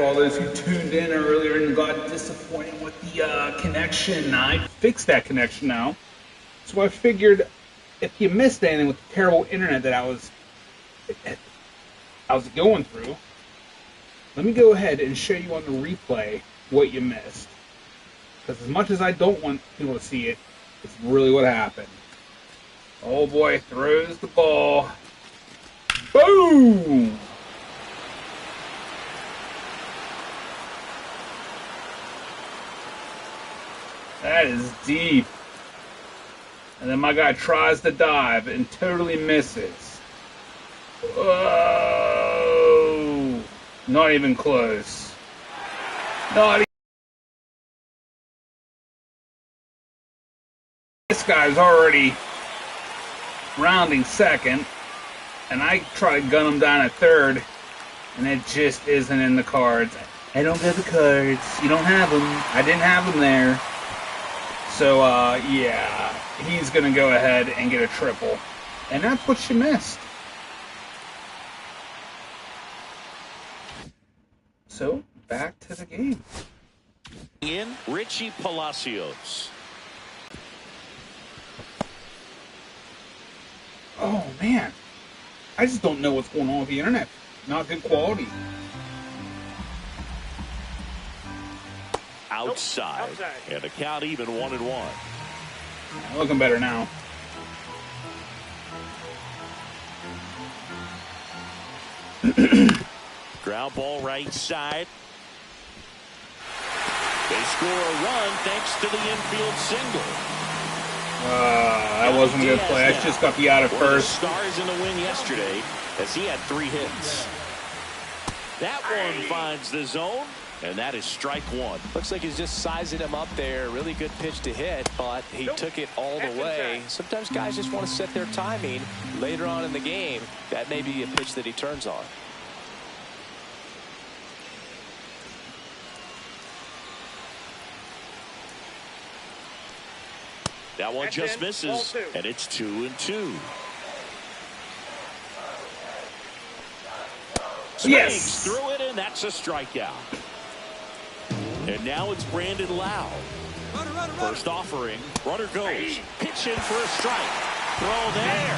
for all those who tuned in earlier and got disappointed with the connection. I fixed that connection now. So I figured if you missed anything with the terrible internet that I was going through, let me go ahead and show you on the replay what you missed. Because as much as I don't want people to see it, it's really what happened. Oh boy, throws the ball. Boom! That is deep. And then my guy tries to dive and totally misses. Whoa! Not even close. Not even. This guy's already rounding second, and I try to gun him down at third, and it just isn't in the cards. I don't get the cards. You don't have them. I didn't have them there. So, yeah, he's going to go ahead and get a triple. And that's what she missed. So, back to the game. In Richie Palacios. Oh, man. I just don't know what's going on with the internet. Not good quality. Outside. And the count even 1-1. Looking better now. Ground ball right side. They score a run thanks to the infield single. That wasn't a good play. I just got the out at first. Stars in the win yesterday as he had 3 hits. That one finds the zone, and that is strike one. Looks like he's just sizing him up there. Really good pitch to hit, but he took it all the way. Sometimes guys just want to set their timing later on in the game. That may be a pitch that he turns on. That one just misses, and it's 2-2. Yes. Through it, and that's a strikeout. And now it's Brandon Lau. First offering. Runner goes. Pitch in for a strike. Throw there.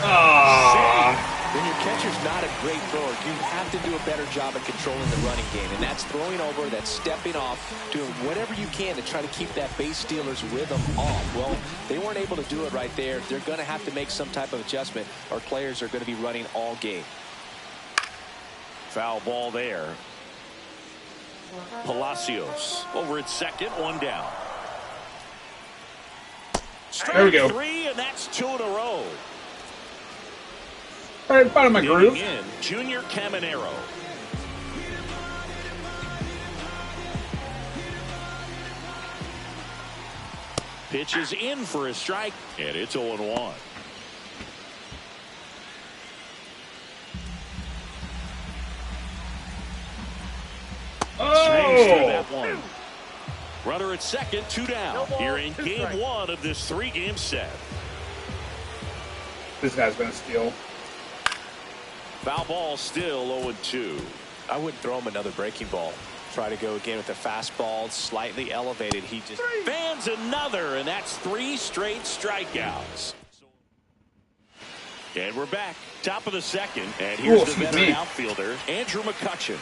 When your catcher's not a great thrower, you have to do a better job of controlling the running game. And that's throwing over, that's stepping off, doing whatever you can to try to keep that base stealer's rhythm off. Well, they weren't able to do it right there. They're going to have to make some type of adjustment, or players are going to be running all game. Foul ball there. Palacios over at second, 1 down. There we go. 3, and that's 2 in a row. All right, bottom of my groove. In, Junior Caminero. Pitch is in for a strike, and it's 0-1. Swings through that one. Runner at second, 2 down. Here in game 1 of this 3-game set. This guy's going to steal. Foul ball still 0-2. I wouldn't throw him another breaking ball. Try to go again with the fastball, slightly elevated. He just fans another, and that's 3 straight strikeouts. And we're back. Top of the second. And here's the veteran outfielder, Andrew McCutchen.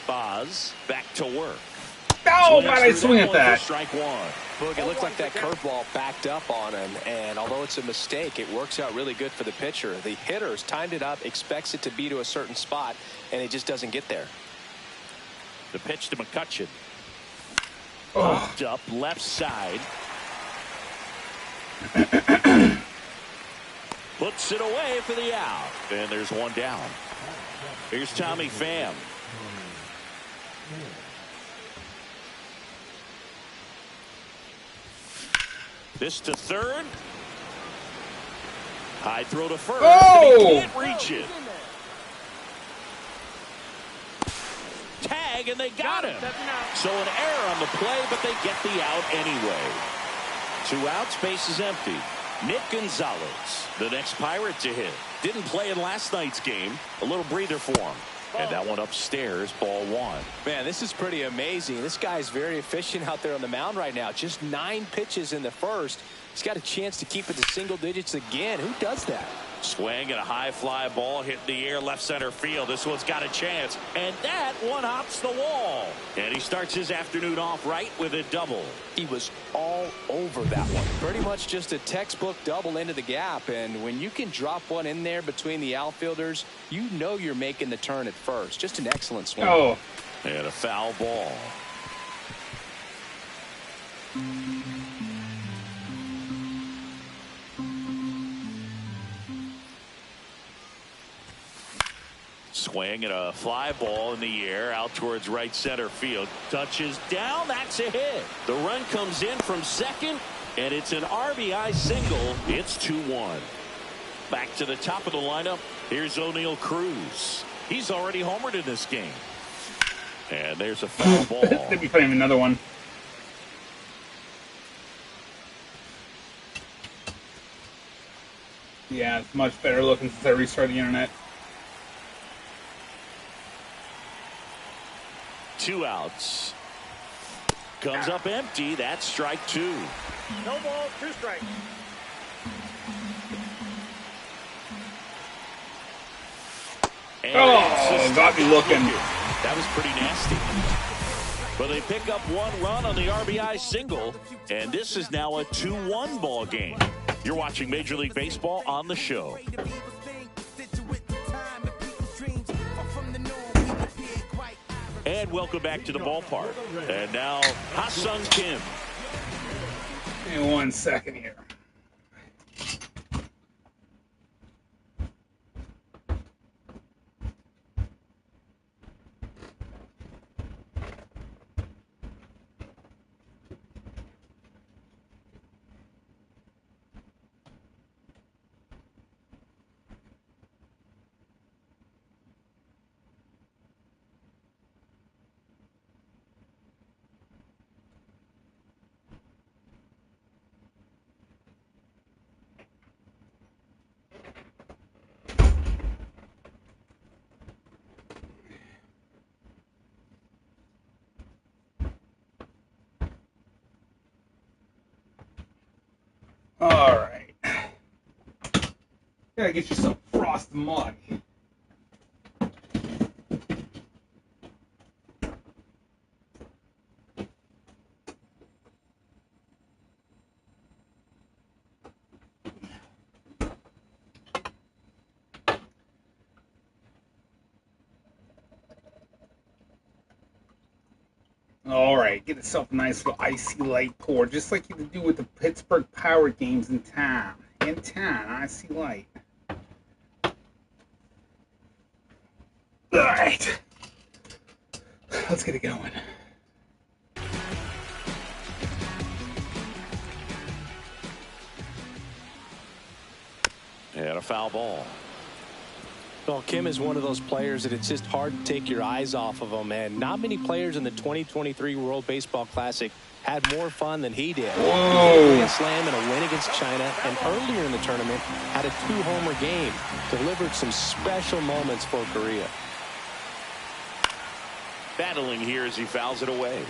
Boz back to work. Oh, why did I swing at that? Strike one. Look, it looked like that curveball backed up on him, and although it's a mistake, it works out really good for the pitcher. The hitter's timed it up, expects it to be to a certain spot, and it just doesn't get there. The pitch to McCutchen. Popped up left side. Puts it away for the out. And there's 1 down. Here's Tommy Pham. This to third. High throw to first. Oh! And he can't reach it. Tag, and they got him. So an error on the play, but they get the out anyway. 2 outs, base is empty. Nick Gonzalez, the next Pirate to hit. Didn't play in last night's game. A little breather for him. And that one upstairs, ball 1. Man, this is pretty amazing. This guy's very efficient out there on the mound right now. Just 9 pitches in the first. He's got a chance to keep it to single digits again. Who does that? Swing and a high fly ball hitting the air left center field. This one's got a chance. And that one hops the wall. And he starts his afternoon off right with a double. He was all over that one. Pretty much just a textbook double into the gap. And when you can drop one in there between the outfielders, you know you're making the turn at first. Just an excellent swing. Oh. And a foul ball. Swing and a fly ball in the air out towards right center field. Touches down. That's a hit. The run comes in from second, and it's an RBI single. It's 2-1. Back to the top of the lineup. Here's O'Neal Cruz. He's already homered in this game. And there's a foul ball. They'd be playing another one. Yeah, it's much better looking since I restarted the internet. 2 outs. Comes up empty. That's strike 2. No ball, 2 strikes. Oh, got me looking. That was pretty nasty. But they pick up 1 run on the RBI single, and this is now a 2-1 ball game. You're watching Major League Baseball on the show. And welcome back to the ballpark. And now, Ha-Sung Kim. Give me 1 second here. All right. Gotta get you some frosted mug. All right, get yourself a nice little icy light pour, just like you do with the Pittsburgh Pirates games in town. Icy light. All right, let's get it going. And a foul ball. Well, Kim is one of those players that it's just hard to take your eyes off of him, and not many players in the 2023 World Baseball Classic had more fun than he did. Whoa. A slam and a win against China, and earlier in the tournament had a 2-homer game. Delivered some special moments for Korea. Battling here as he fouls it away.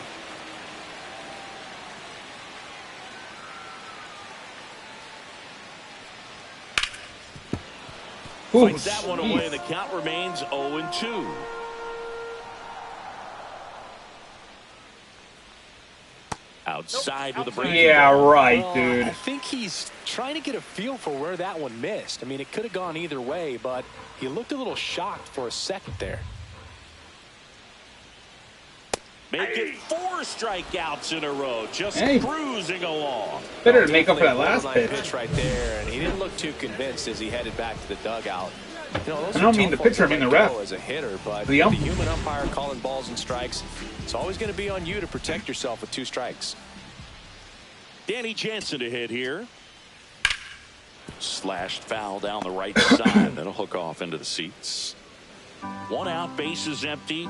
Fights that one away, and the count remains 0-2. Outside with a break. Yeah, right, dude. I think he's trying to get a feel for where that one missed. I mean, it could have gone either way, but he looked a little shocked for a second there. Make it 4 strikeouts in a row, just cruising along. Better to make up for that last pitch right there, and he didn't look too convinced as he headed back to the dugout. You know, I don't mean the pitcher, I mean the ref. As a hitter, but the human umpire calling balls and strikes, it's always going to be on you to protect yourself with 2 strikes. Danny Jansen to hit here. Slashed foul down the right side. That'll hook off into the seats. 1 out, base is empty.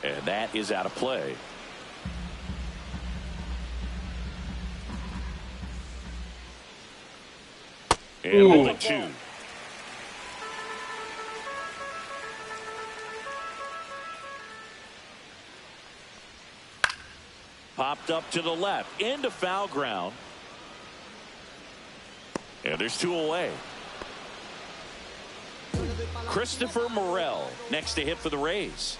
And that is out of play. And 0-2. Popped up to the left into foul ground. And there's 2 away. Christopher Morel next to hit for the Rays.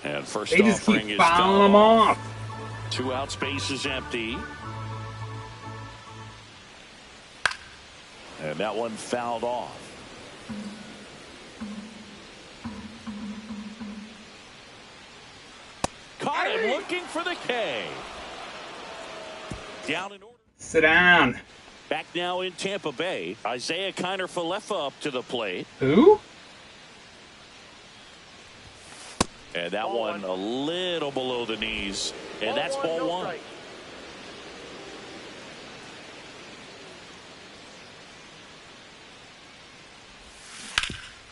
And first They just offering keep is fouling them off. 2 out, space is empty. And that one fouled off. Caught him looking for the K. Down in order. Sit down. Back now in Tampa Bay. Isaiah Kiner-Falefa up to the plate. Who? And that one a little below the knees. And that's ball 1.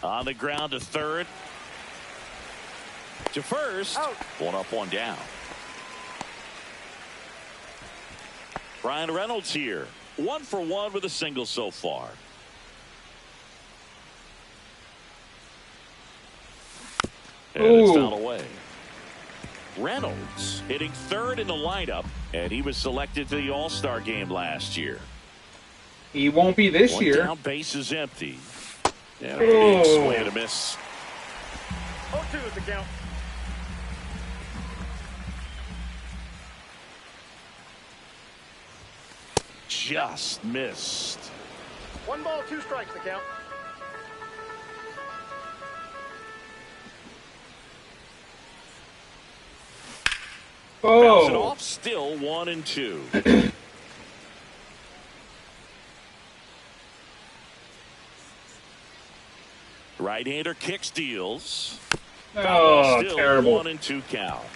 On the ground to third. To first. Out. 1 up, 1 down. Brian Reynolds here. 1 for 1 with a single so far. And it's fouled away. Reynolds hitting third in the lineup, and he was selected to the All-Star game last year. He won't be this 1 year. down, base is empty. And a big swing and a miss. 0-2 is the count. Just missed. 1 ball, 2 strikes the count. Bounce it Oh. off, still 1 and 2. Right-hander kicks, deals. Oh, Still terrible. 1 and 2 count.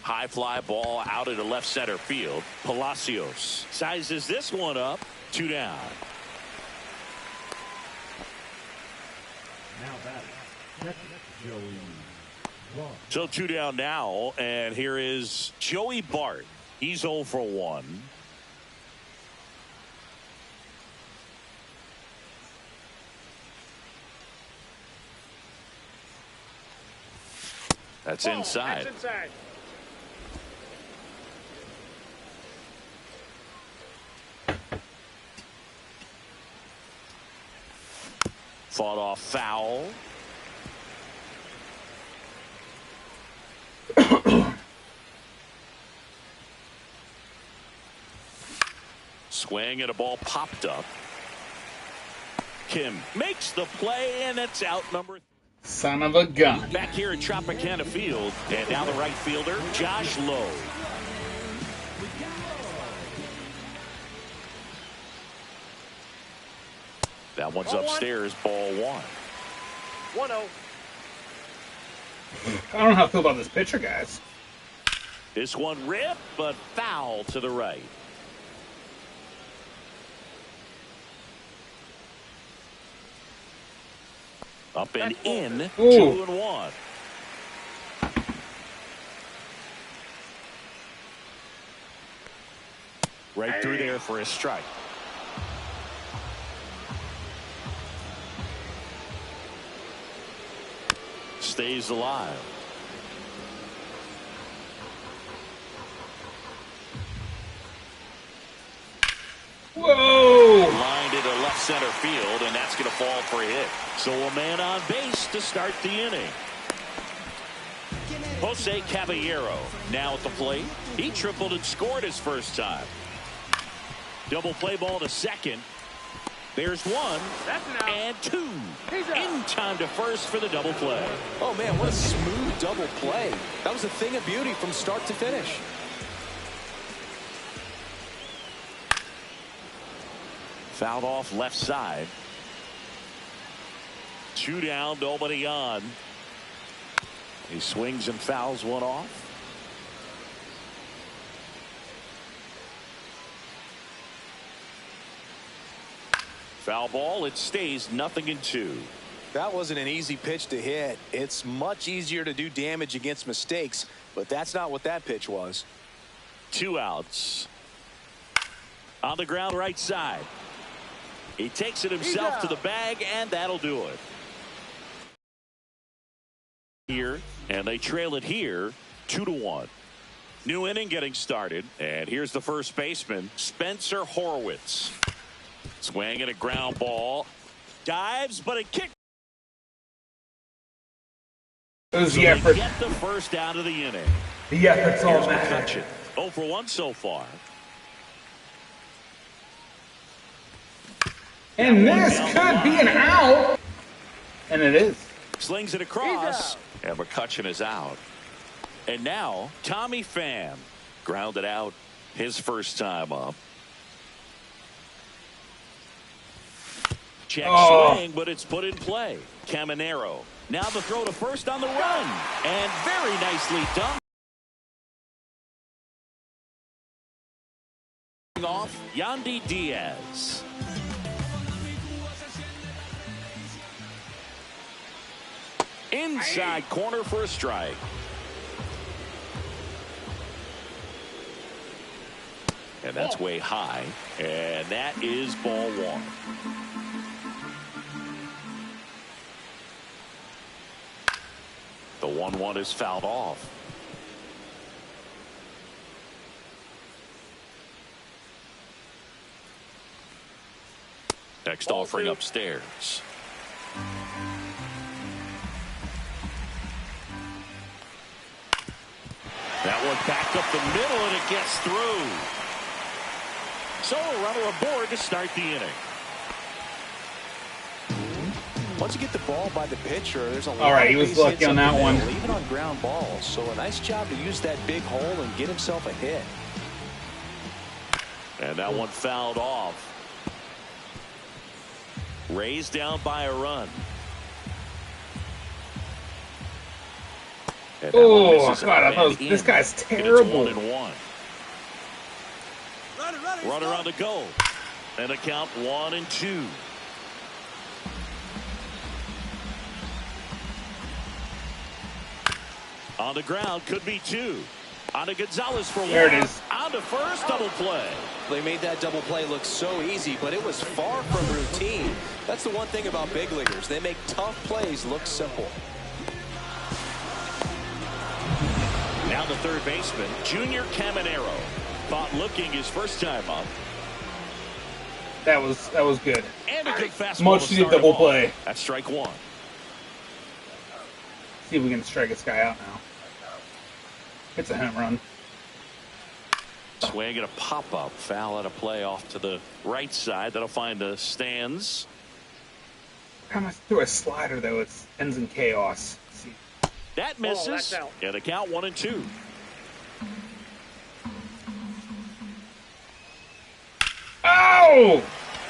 High fly ball out into left center field. Palacios sizes this one up. 2 down. So 2 down now, and here is Joey Bart. He's 0 for 1. That's inside. That's inside. Fought off foul. Swing and a ball popped up. Kim makes the play, and it's out number 3. Son of a gun. Back here at Tropicana Field, and now the right fielder, Josh Lowe. That one's upstairs, ball 1. 1-0. I don't know how I feel about this pitcher, guys. This one ripped, but foul to the right. Up and in, Ooh. 2-1. Right through there for a strike. Stays alive. Whoa! Lined into left center field, and that's going to fall for a hit. So a man on base to start the inning. Jose Caballero now at the plate. He tripled and scored his first time. Double play ball to second. There's 1 and 2. In time to first for the double play. Oh, man, what a smooth double play. That was a thing of beauty from start to finish. Fouled off left side. 2 down, nobody on. He swings and fouls one off. Foul ball, it stays 0-2. That wasn't an easy pitch to hit. It's much easier to do damage against mistakes, but that's not what that pitch was. 2 outs. On the ground right side. He takes it himself to the bag, and that'll do it. Here, and they trail it here 2-1. New inning getting started, and here's the first baseman, Spencer Horwitz. Swinging a ground ball. Dives, but it kicked. It was So the effort. they get the first out of the inning. The effort's all Here's that. McCutchen. 0 for 1 so far. And this could be an out. And it is. Slings it across, and McCutchen is out. And now, Tommy Pham grounded out his first time up. Check swing, but it's put in play. Caminero. Now the throw to first on the run. And very nicely done. Off Yandy Diaz. Inside corner for a strike. And that's way high. And that is ball one. The 1-1 is fouled off. Next offering upstairs. That one backed up the middle, and it gets through. So a runner aboard to start the inning. Once you get the ball by the pitcher, there's a lot. All right, he of was base lucky hits on up that the one. middle, even on ground balls. So a nice job to use that big hole and get himself a hit. And that one fouled off. Raised down by a run. Oh, God, this guy's terrible. 1-1. Runner on the go. And a count 1-2. On the ground, could be 2. On to Gonzalez for 1. There it is. On to first, double play. They made that double play look so easy, but it was far from routine. That's the one thing about big leaguers. They make tough plays look simple. Now the third baseman, Junior Caminero. Thought looking his first time up. That was good. And a good fastball. Much needed double play. That's strike 1. See if we can strike this guy out now. It's a home run. Swing and a pop-up. Foul out of play off to the right side. That'll find the stands. How much through a slider, though? It ends in chaos. Let's see. That misses. that's out. And a count 1-2. Oh!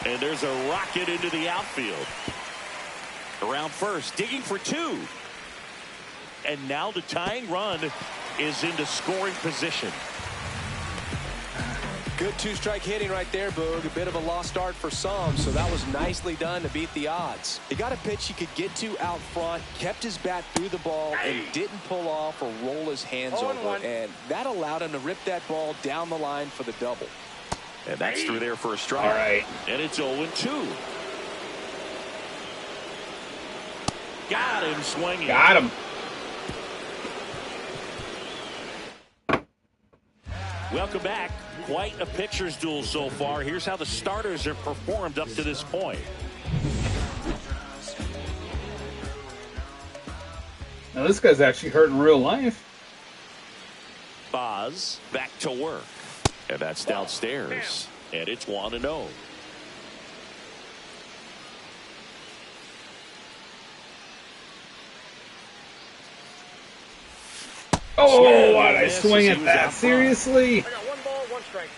And there's a rocket into the outfield. Around first, digging for 2. And now the tying run is into scoring position. Good two-strike hitting right there, Boog. A bit of a lost start for some, so that was nicely done to beat the odds. He got a pitch he could get to out front, kept his bat through the ball, and didn't pull off or roll his hands over. And that allowed him to rip that ball down the line for the double. And that's through there for a strike. All right. And it's 0-2. Got him swinging. Got him. Welcome back. Quite a pitcher's duel so far. Here's how the starters have performed up to this point. Now this guy's actually hurt in real life. Boz back to work. And that's downstairs. And it's 1-0. Oh, why'd I swing at that? Seriously? I got 1 ball, 1 strike.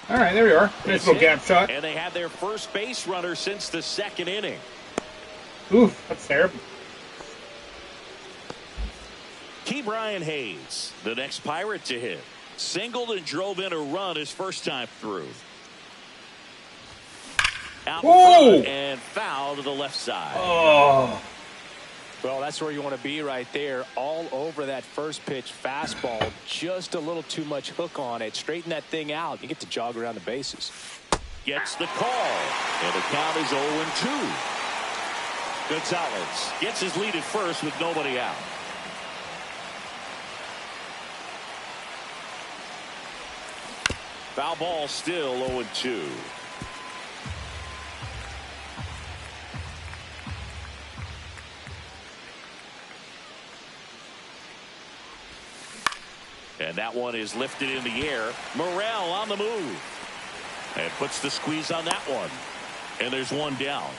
All right, there we are. Nice little gap shot. And they have their first base runner since the second inning. Oof, that's terrible. Key Brian Hayes, the next Pirate to hit. Singled and drove in a run his first time through. Out Whoa! front and foul to the left side. Oh. Well, that's where you want to be right there. All over that first pitch fastball. Just a little too much hook on it. Straighten that thing out. You get to jog around the bases. Gets the call. And the count is 0-2. Gonzalez gets his lead at first with nobody out. Foul ball, still 0-2. And that one is lifted in the air. Morrell on the move. And puts the squeeze on that one. And there's one down.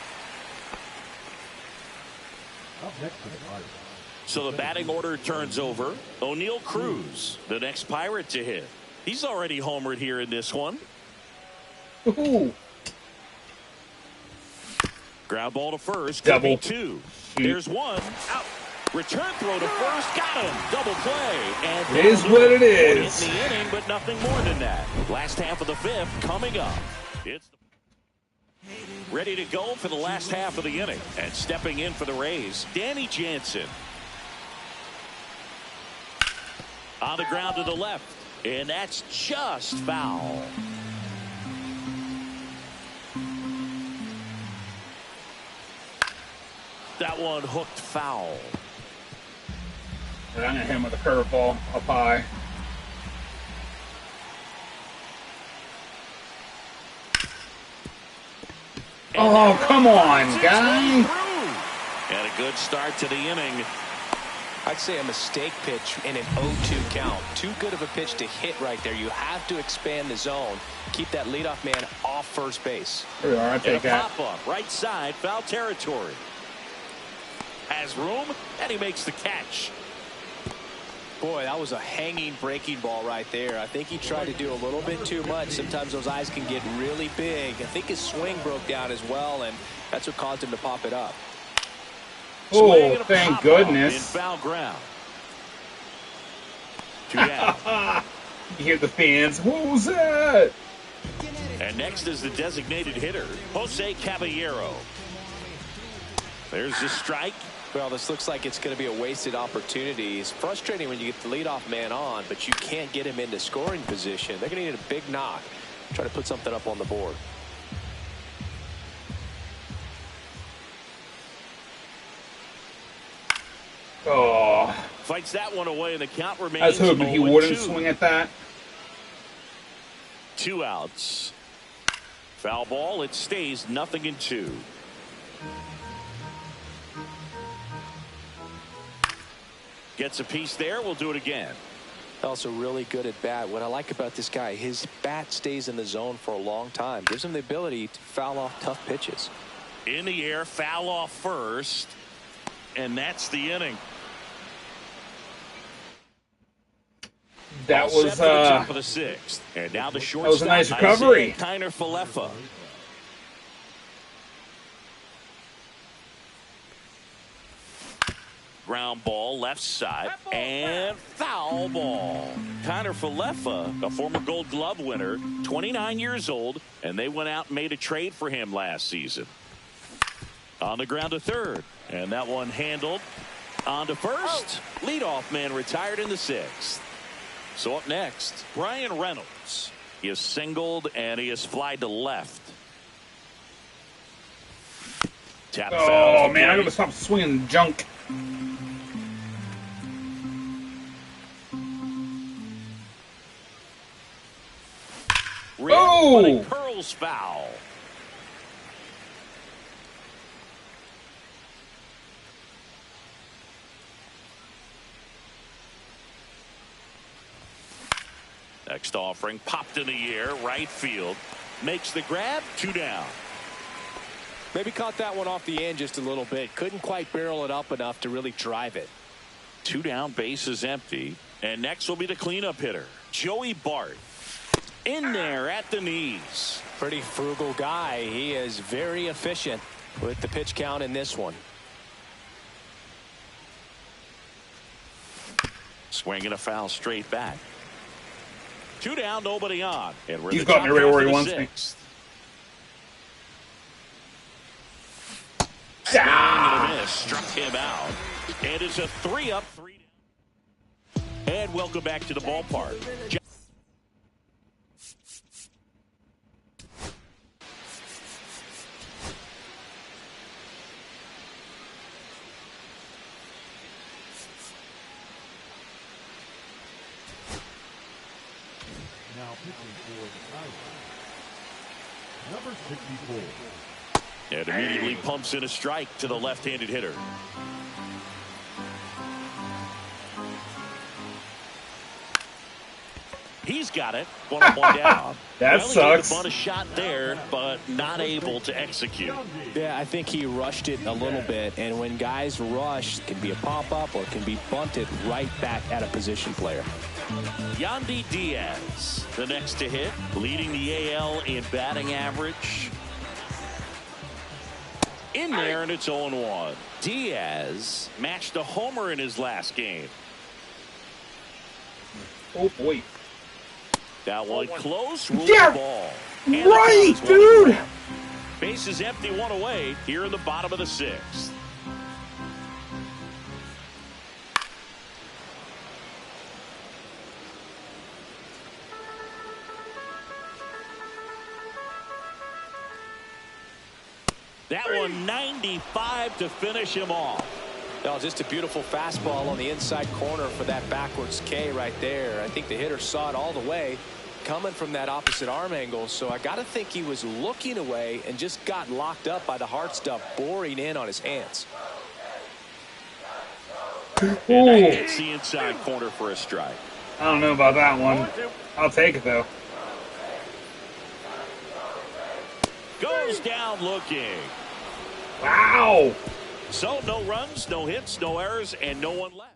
So the batting order turns over. O'Neal Cruz, the next Pirate to hit. He's already homered here in this one. Ooh. Ground ball to first. Double. 2. There's one. Out. Return throw to first. Got him. Double play. And it is what it is. In the inning, but nothing more than that. Last half of the fifth coming up. It's ready to go for the last half of the inning. And stepping in for the Rays, Danny Jansen. On the ground to the left. And that's just foul. That one hooked foul. I'm going to hit him with a curveball up high. Oh, come on, guy. And a good start to the inning. I'd say a mistake pitch in an 0-2 count. Too good of a pitch to hit right there. You have to expand the zone. Keep that leadoff man off first base. Here we are. I take that. Pop up right side, foul territory. Has room, and he makes the catch. Boy, that was a hanging breaking ball right there. I think he tried to do a little bit too much. Sometimes those eyes can get really big. I think his swing broke down as well, and that's what caused him to pop it up. Oh, thank goodness. In foul ground. 2 down. You hear the fans. What was that? And next is the designated hitter, Jose Caballero. There's the strike. Well, this looks like it's going to be a wasted opportunity. It's frustrating when you get the leadoff man on, but you can't get him into scoring position. They're going to need a big knock. Try to put something up on the board. Oh. Fights that one away, and the count remains. I was hoping he wouldn't swing at that. 2 outs. Foul ball. It stays 0-2. Gets a piece there. We'll do it again. Also really good at bat. What I like about this guy, his bat stays in the zone for a long time. Gives him the ability to foul off tough pitches. In the air, foul off first. And that's the inning. That was top of the 6th. And now the shortstop. That was a nice recovery. Kiner Falefa. Ground ball left side and foul ball. Kiner Falefa, a former Gold Glove winner, 29 years old, and they went out and made a trade for him last season. On the ground to third, and that one handled. On to first. Leadoff man retired in the 6th. So up next, Brian Reynolds. He is singled and he is flied to left. Tap oh man, I'm gonna stop swinging junk. Oh! Curls foul. Next offering popped in the air, right field. Makes the grab, 2 down. Maybe caught that one off the end just a little bit. Couldn't quite barrel it up enough to really drive it. 2 down, base is empty. And next will be the cleanup hitter, Joey Bart. In there at the knees. Pretty frugal guy. He is very efficient with the pitch count in this one. Swinging a foul straight back. 2 down, nobody on. And we're He's got me right where he wants me. just struck him out. And it's a 3-up, 3 down. And welcome back to the ballpark. Now pitching for the Pirates, number 64. And immediately pumps in a strike to the left-handed hitter. He's got it. 1-1 down. That well, sucks. He gave the bunt a shot there, but not able to execute. Yeah, I think he rushed it a little bit, and when guys rush, it can be a pop-up or it can be bunted right back at a position player. Yandy Diaz, the next to hit, leading the AL in batting average. In there, and it's 0-1. Diaz matched a homer in his last game. Oh, boy. That one close. Ruled Yeah, the ball. right, dude. Base is empty, one away here in the bottom of the 6th. That one 95 to finish him off. Oh, just a beautiful fastball on the inside corner for that backwards K right there. I think the hitter saw it all the way coming from that opposite arm angle. So I got to think he was looking away and just got locked up by the hard stuff boring in on his hands. And that hits the inside corner for a strike. I don't know about that one. I'll take it, though. Goes down looking. Wow. So no runs, no hits, no errors, and no one left.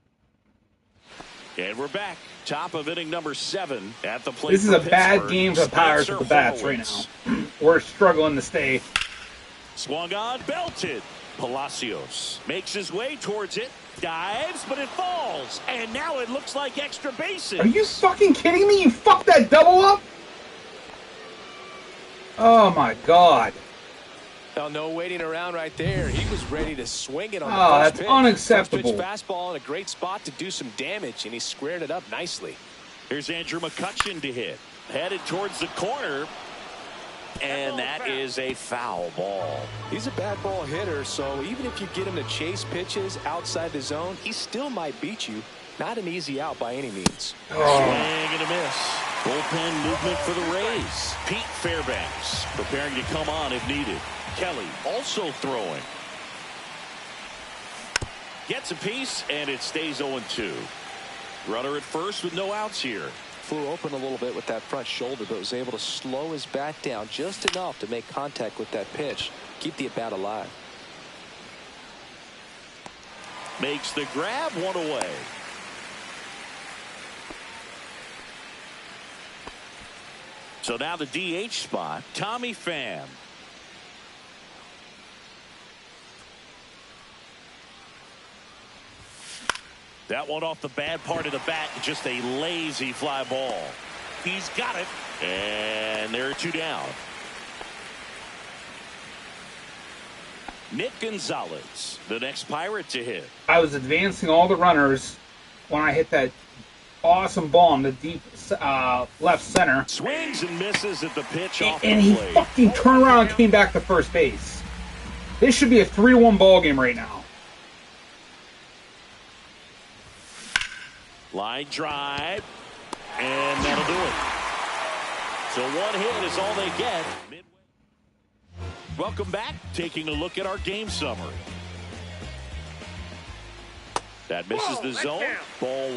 And we're back. Top of inning number 7 at the plate. This is a bad game for the Pirates with the bats right now. We're struggling to stay. Swung on, belted. Palacios makes his way towards it, dives, but it falls. And now it looks like extra bases. Are you fucking kidding me? You fucked that double up? Oh my god. Oh, no waiting around right there. He was ready to swing it on the Oh, first that's pitch. unacceptable. First pitch fastball in a great spot to do some damage, and he squared it up nicely. Here's Andrew McCutchen to hit. Headed towards the corner. And that is a foul ball. He's a bad ball hitter, so even if you get him to chase pitches outside the zone, he still might beat you. Not an easy out by any means. Swing and a miss. Bullpen movement for the Rays. Pete Fairbanks preparing to come on if needed. Kelly also throwing. Gets a piece, and it stays 0-2. Runner at first with no outs here. Flew open a little bit with that front shoulder, but was able to slow his bat down just enough to make contact with that pitch. Keep the at-bat alive. Makes the grab, one away. So now the DH spot, Tommy Pham. That one off the bad part of the bat, just a lazy fly ball. He's got it, and there are 2 down. Nick Gonzalez, the next Pirate to hit. I was advancing all the runners when I hit that awesome ball in the deep left center. Swings and misses at the pitch off And the he plate. fucking turned around and came back to first base. This should be a 3-1 ball game right now. Line drive, and that'll do it. So 1 hit is all they get. Welcome back. Taking a look at our game summary. That misses the zone. Ball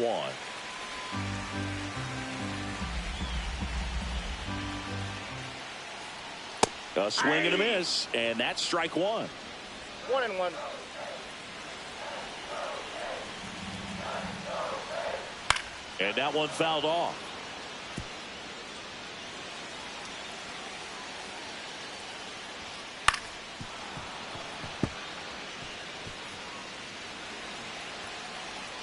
1. A swing and a miss, and that's strike 1. 1-1. And that one fouled off.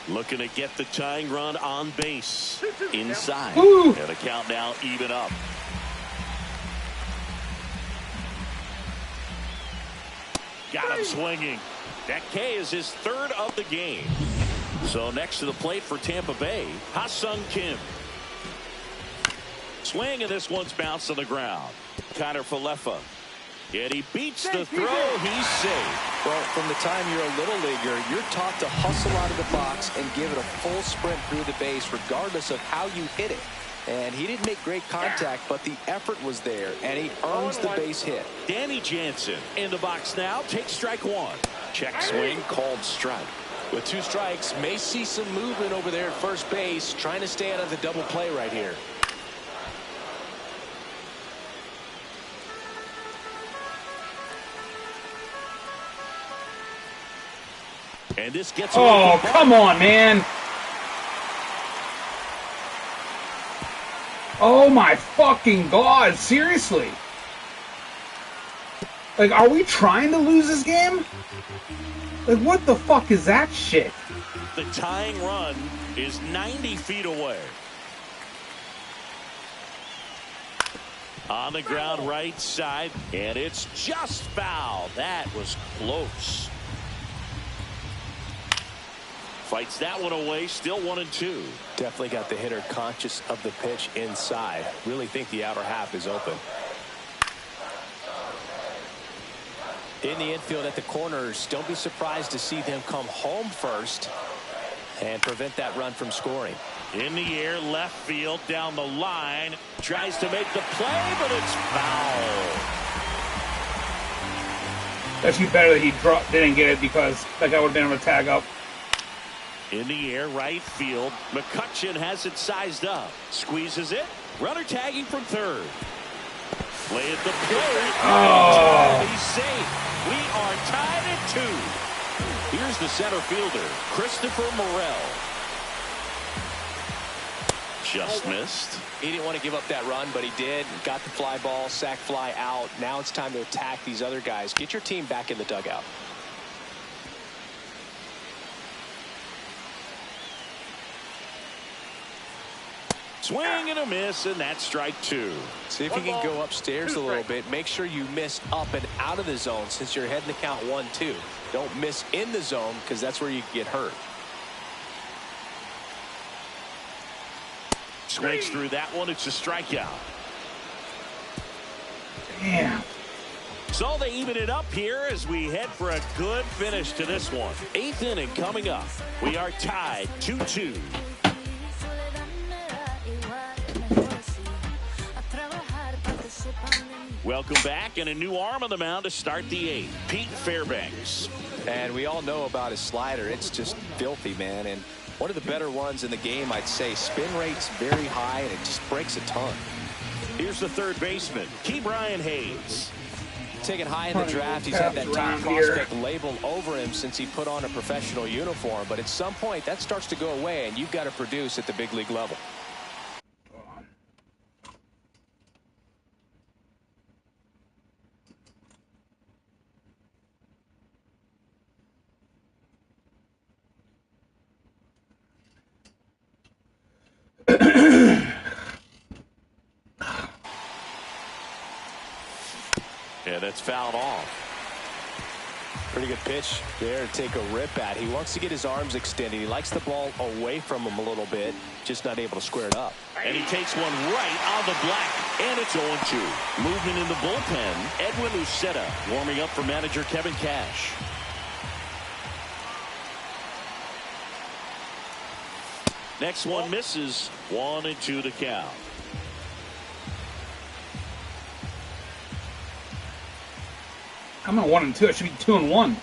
Looking to get the tying run on base. Inside. Ooh. And the count now even up. Got him swinging. That K is his third of the game. So next to the plate for Tampa Bay, Ha-Sung Kim. Swing, and this one's bounced on the ground. Kiner Falefa. And he beats the throw. He's safe. Well, from the time you're a little leaguer, you're taught to hustle out of the box and give it a full sprint through the base regardless of how you hit it. And he didn't make great contact, but the effort was there, and he earns the base hit. Danny Jansen in the box now. Takes strike one. Check swing, called strike. With 2 strikes, may see some movement over there at first base, trying to stay out of the double play right here. And this gets Oh, come on, man. Oh my fucking God, seriously. Like, are we trying to lose this game? Like, what the fuck is that shit? The tying run is 90 feet away. On the ground right side, and it's just foul. That was close. Fights that one away, still 1-2. Definitely got the hitter conscious of the pitch inside. Really think the outer half is open. In the infield at the corners, don't be surprised to see them come home first and prevent that run from scoring. In the air, left field, down the line. Tries to make the play, but it's foul. Actually, better that he didn't get it, because like I would have been able to tag up. In the air, right field. McCutchen has it sized up. Squeezes it. Runner tagging from third. Play at the plate. Oh. He's safe. We are tied at 2. Here's the center fielder, Christopher Morel. Just missed. He didn't want to give up that run, but he did. Got the fly ball, sac fly out. Now it's time to attack these other guys. Get your team back in the dugout. Swing and a miss, and that's strike 2. See if you can go upstairs a little bit. Make sure you miss up and out of the zone since you're heading to count 1-2. Don't miss in the zone, because that's where you can get hurt. Swings through that one. It's a strikeout. Damn. So they even it up here as we head for a good finish to this one. 8th inning coming up. We are tied 2-2. Welcome back, and a new arm on the mound to start the 8th. Pete Fairbanks. And we all know about his slider. It's just filthy, man. And one of the better ones in the game, I'd say. Spin rate's very high, and it just breaks a ton. Here's the third baseman, Ke'Bryan Hayes. Taken high in the draft, he's had that top prospect label over him since he put on a professional uniform. But at some point, that starts to go away, and you've got to produce at the big league level. Yeah, that's fouled off. Pretty good pitch there to take a rip at. He wants to get his arms extended. He likes the ball away from him a little bit, just not able to square it up. And he takes one right on the black, and it's 0-2. Movement in the bullpen, Edwin Uceta warming up for manager Kevin Cash. Next one misses. 1-2 to count. I'm at 1-2. It should be 2-1.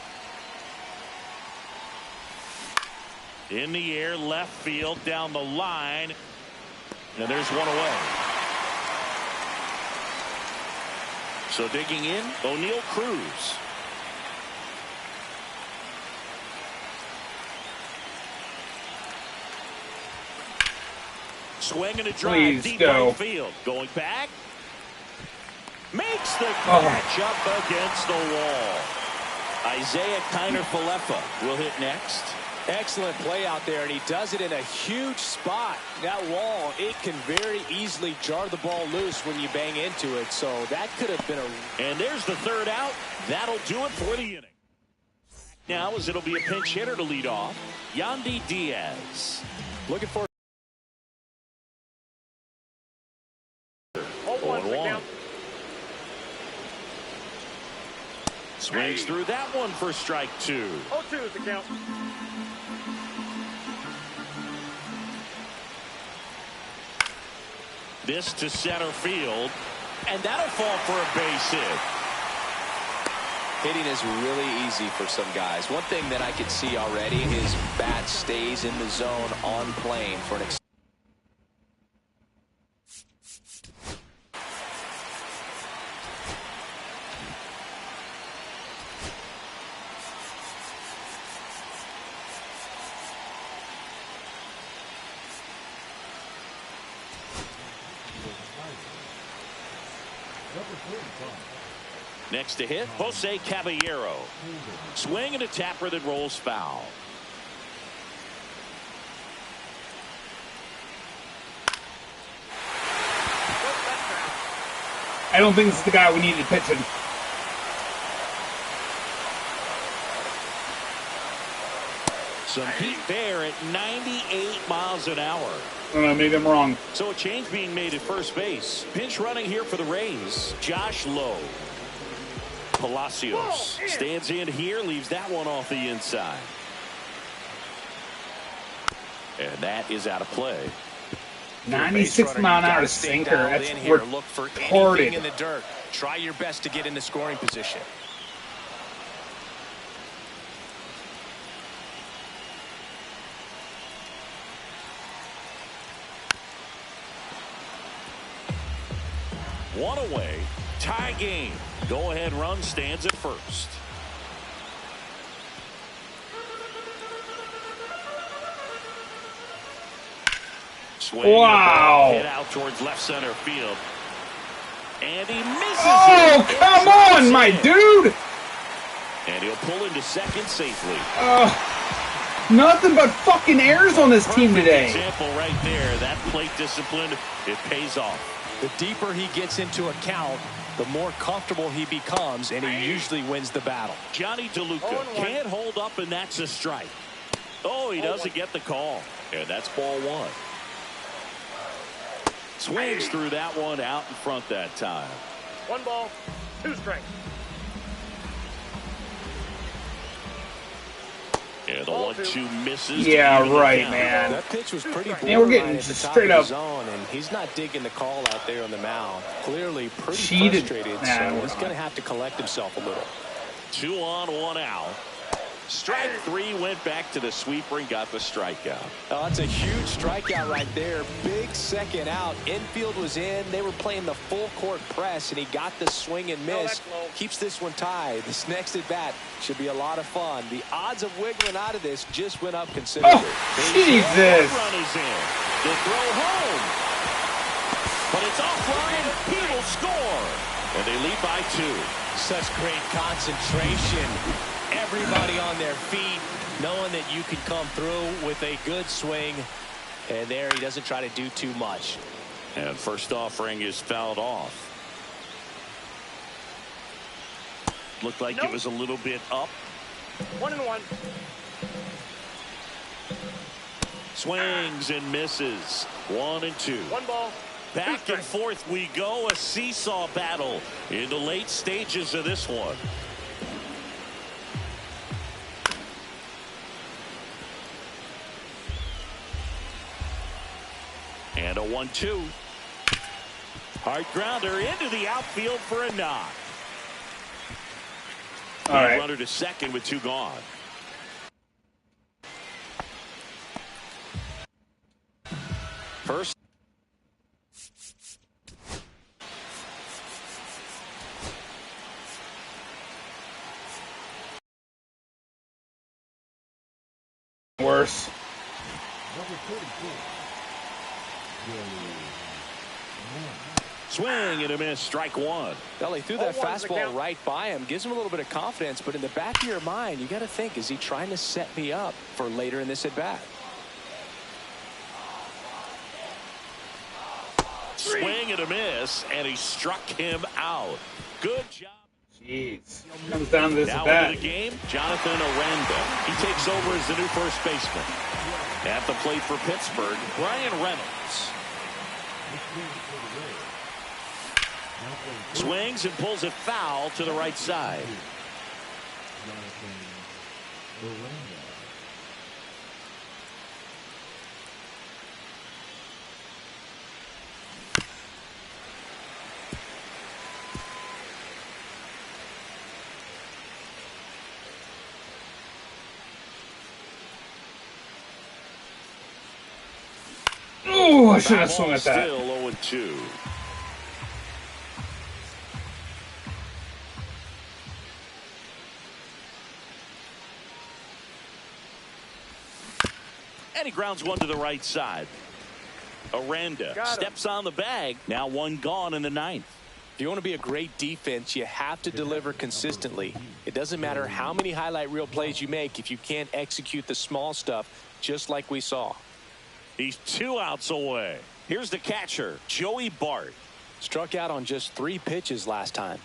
In the air, left field, down the line. And there's one away. So digging in, O'Neal Cruz. Swing and a drive. Please deep go. right field. Going back. Makes the catch up against the wall. Isaiah Kiner Falefa will hit next. Excellent play out there, and he does it in a huge spot. That wall, it can very easily jar the ball loose when you bang into it, so that could have been a... And there's the third out. That'll do it for the inning. Now as it'll be a pinch hitter to lead off, Yandy Diaz. Looking for 0-1 is the 0-1. count. Swings through that one for strike 2. 0-2 is the count. This to center field, and that'll fall for a base hit. Hitting is really easy for some guys. One thing that I can see already, his bat stays in the zone on plane for an Number 45. Next to hit, Jose Caballero. Swing and a tapper that rolls foul. I don't think this is the guy we needed pitching. Some heat there at 98 miles an hour. I don't know, maybe I'm wrong. So a change being made at first base. Pinch running here for the Rays, Josh Lowe. Palacios stands in here, leaves that one off the inside. And that is out of play. 96 mile an hour sinker. That's retarded. in the dirt. Try your best to get into scoring position. One away, tie game. Go ahead run stands at first. Swing. Wow. Hit out towards left center field. And he misses Oh, it. come on, my dude. And he'll pull into second safely. Nothing but fucking errors on this team today. Example right there. That plate discipline, it pays off. The deeper he gets into a count, the more comfortable he becomes, and he usually wins the battle. Johnny DeLuca can't hold up, and that's a strike. Oh, he doesn't get the call. And that's ball one. Swings through that one out in front that time. 1 ball, 2 strikes. Yeah, the 1-2 misses. Yeah, right, man. That pitch was pretty borderline Man, we're getting at the just top straight of up the zone, and he's not digging the call out there on the mound. Clearly pretty cheated. frustrated, Nah, so he's going to have to collect himself a little. 2 on, 1 out. Strike 3 went back to the sweeper and got the strikeout. Oh, that's a huge strikeout right there. Big second out. Infield was in. They were playing the full court press, and he got the swing and miss. Keeps this one tied. This next at bat should be a lot of fun. The odds of wiggling out of this just went up considerably. Oh, Jesus. Run is in. The throw home. But it's offline. He will score. And they lead by 2. Such great concentration. Everybody on their feet, knowing that you can come through with a good swing. And there he doesn't try to do too much. And first offering is fouled off. Looked like it was a little bit up. 1-1. Swings and misses. 1-2. 1 ball. Back and forth we go. A seesaw battle in the late stages of this one. And a 1-2. Hard grounder into the outfield for a knock. All right. Runner to second with 2 gone. First. Worse. Number 34. Swing and a miss. Strike 1. Belly threw that 0-1's the fastball count. right by him. Gives him a little bit of confidence, but in the back of your mind, you got to think, is he trying to set me up for later in this at bat? Swing and a miss, and he struck him out. Good job. Jeez. Comes down to this Now at bat. into the game, Jonathan Aranda. He takes over as the new first baseman. At the plate for Pittsburgh, Brian Reynolds. Swings and pulls it foul to the right side. Oh, I should have swung at that. Still 0-2. And he grounds one to the right side. Aranda steps on the bag. Now one gone in the ninth. If you want to be a great defense, you have to deliver consistently. It doesn't matter how many highlight reel plays you make if you can't execute the small stuff, just like we saw. He's 2 outs away. Here's the catcher, Joey Bart. Struck out on just 3 pitches last time.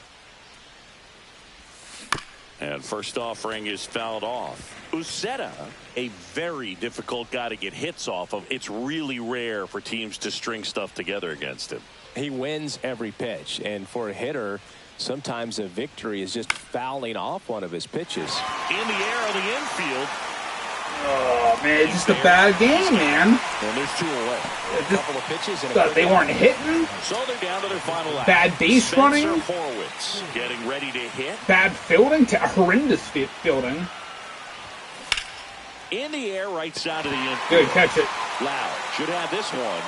And first offering is fouled off. Uceta, a very difficult guy to get hits off of. It's really rare for teams to string stuff together against him. He wins every pitch, and for a hitter, sometimes a victory is just fouling off one of his pitches. In the air on the infield. Oh, man, it's just a bad game, man. And there's 2 away. A couple of pitches. And They weren't hitting. So they're down to their final out. Bad base Spencer running. Horwitz getting ready to hit. Bad fielding. Horrendous fielding. In the air, right side of the infield. Good, catch it. Loud should have this one.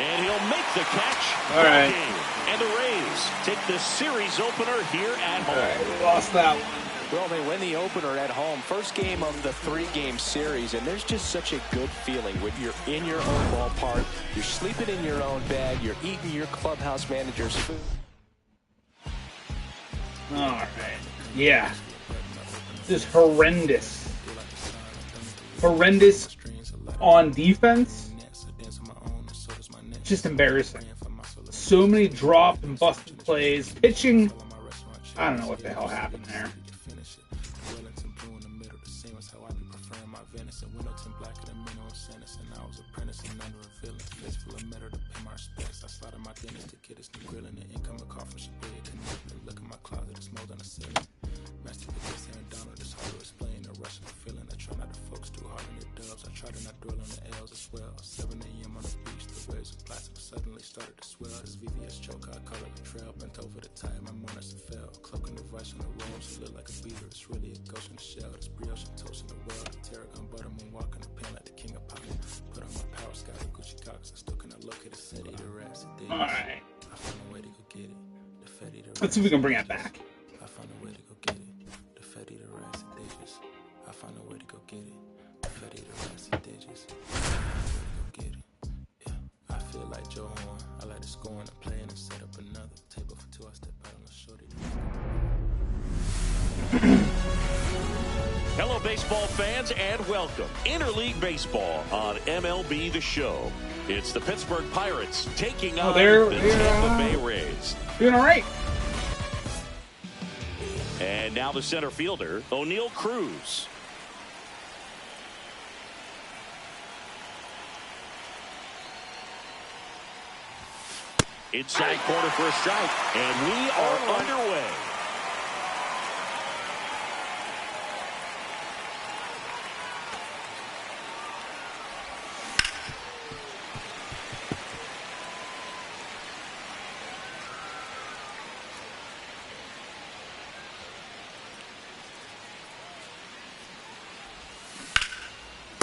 And he'll make the catch. All right. And the Rays take the series opener here at home. All right, we lost that one. Well, they win the opener at home. First game of the 3-game series, and there's just such a good feeling when you're in your own ballpark, you're sleeping in your own bed, you're eating your clubhouse manager's food. All right. Yeah. This is horrendous. Horrendous on defense. Just embarrassing. So many dropped and busted plays. Pitching, I don't know what the hell happened there. Alright. Let's see if we can bring that back. Hello, baseball fans, and welcome. Interleague Baseball on MLB The Show. It's the Pittsburgh Pirates taking on the Tampa Bay Rays. Doing all right. And now the center fielder, O'Neal Cruz. Inside corner for a strike, and we are underway.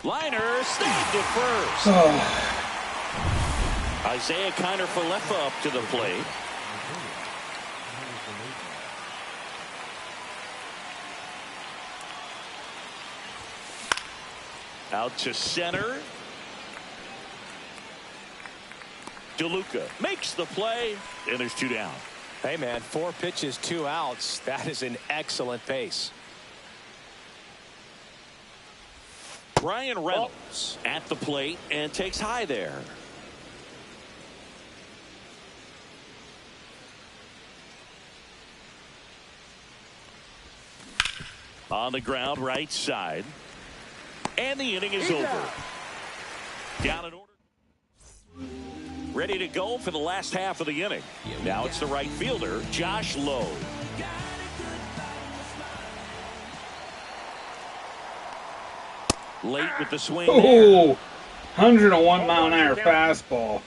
Liner snagged at first. Isaiah Kiner-Falefa up to the plate. Out to center. DeLuca makes the play, and there's 2 down. Hey, man, 4 pitches, 2 outs. That is an excellent pace. Brian Reynolds at the plate and takes high there. On the ground, right side. And the inning is over. Down in order. Ready to go for the last half of the inning. Now it's the right fielder, Josh Lowe. Late with the swing there. Oh, 101 mile an hour fastball.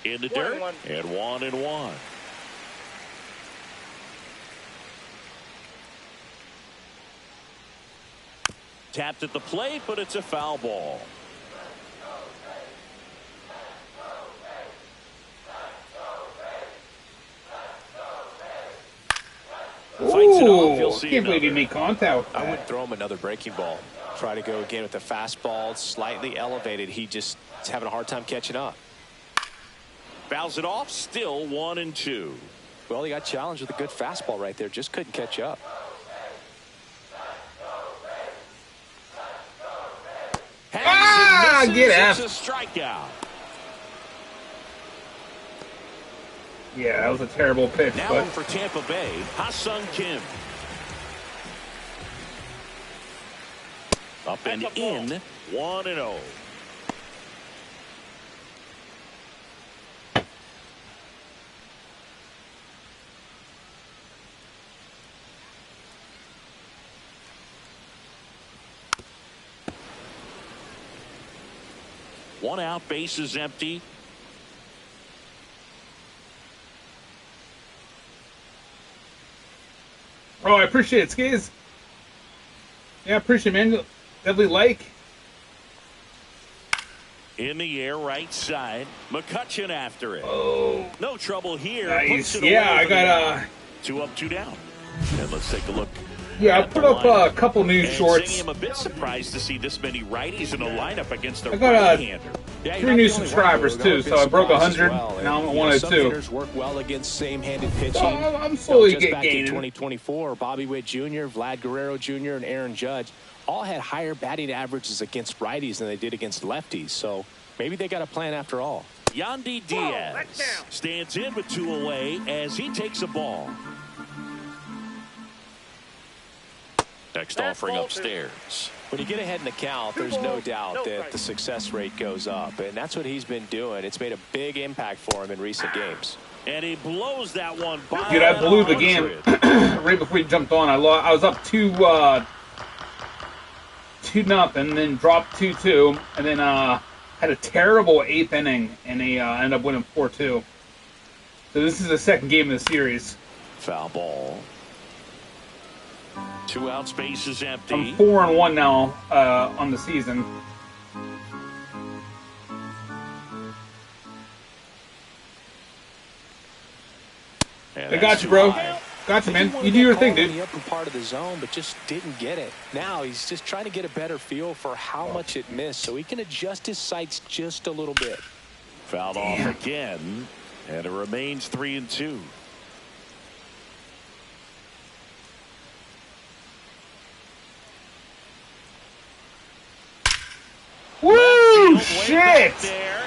In the dirt, and 1-1. Tapped at the plate, but it's a foul ball. Ooh, can't believe he made contact with that. I would throw him another breaking ball. Try to go again with the fastball, slightly elevated. He just is having a hard time catching up. Fouls it off, still 1-2. Well, he got challenged with a good fastball right there. Just couldn't catch up. Get out. It's a strikeout. Yeah, that was a terrible pitch. Now But for Tampa Bay, Ha-Sung Kim. Up and in, 1-0. One out, base is empty. oh, I appreciate it, Skis. Yeah, I appreciate it, man. Definitely like. In the air, right side. McCutchen after it. Oh, No trouble here. nice. Puts it Yeah, away I for got 2 up, 2 down. And let's take a look. Yeah, I at put the up lineup. a couple new And shorts. Ziggy, I'm a bit surprised to see this many righties in a lineup against a I got a right-hander. Yeah, 3 new subscribers too, so I broke 100. Now I'm at 102. Some hitters work well against same-handed pitching. Well, I'm slowly just getting back in gaining. 2024, Bobby Witt Jr., Vlad Guerrero Jr., and Aaron Judge all had higher batting averages against righties than they did against lefties. So maybe they got a plan after all. Yandy Diaz stands in with 2 away as he takes a ball. Next offering upstairs. When you get ahead in the count, there's no doubt that the success rate goes up, and that's what he's been doing. It's made a big impact for him in recent games. And he blows that one by. Dude, I blew the game right before he jumped on. I was up 2-0, then dropped 2-2, and then had a terrible 8th inning, and they ended up winning 4-2. So this is the second game of the series. Foul ball. 2 out, space is empty. I'm 4-1 now on the season. And I got you, bro. Got you, man. You do your thing, dude. The upper part of the zone, but just didn't get it. Now he's just trying to get a better feel for how much it missed, so he can adjust his sights just a little bit. Fouled off again, and it remains 3-2. Woo! Shit! There.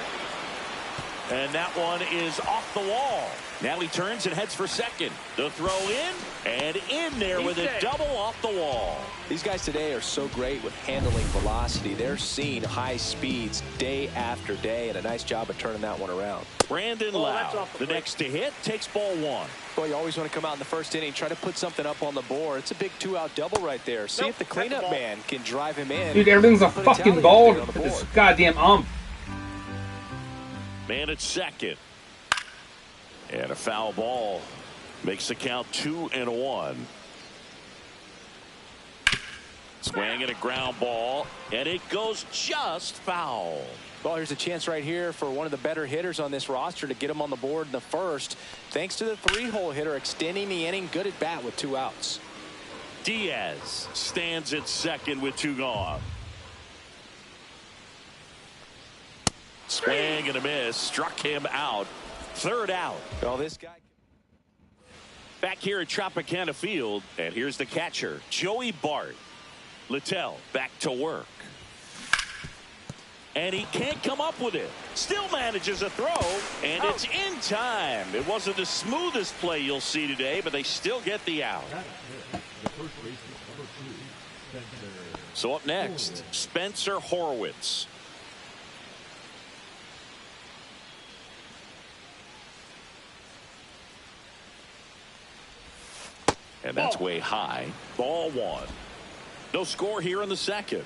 And that one is off the wall. Now he turns and heads for second. The throw in and in there with a double off the wall. These guys today are so great with handling velocity. They're seeing high speeds day after day, and a nice job of turning that one around. Brandon Lau, the next to hit, takes ball 1. Well, you always want to come out in the first inning, try to put something up on the board. It's a big 2-out double right there. See if the cleanup man can drive him in. Dude, everything's a Put fucking tally ball on the with this board. goddamn ump. Man at second. And a foul ball makes the count 2-1. Swing and a ground ball, and it goes just foul. Well, here's a chance right here for one of the better hitters on this roster to get him on the board in the first. Thanks to the 3-hole hitter extending the inning, good at bat with 2 outs. Diaz stands at second with 2 gone. Swing and a miss, struck him out. 3rd out. Well, this guy. Back here at Tropicana Field, and here's the catcher, Joey Bart. Littell back to work. And he can't come up with it. Still manages a throw, and it's in time. It wasn't the smoothest play you'll see today, but they still get the out. So up next, Spencer Horwitz. And that's way high. Ball one. No score here in the second.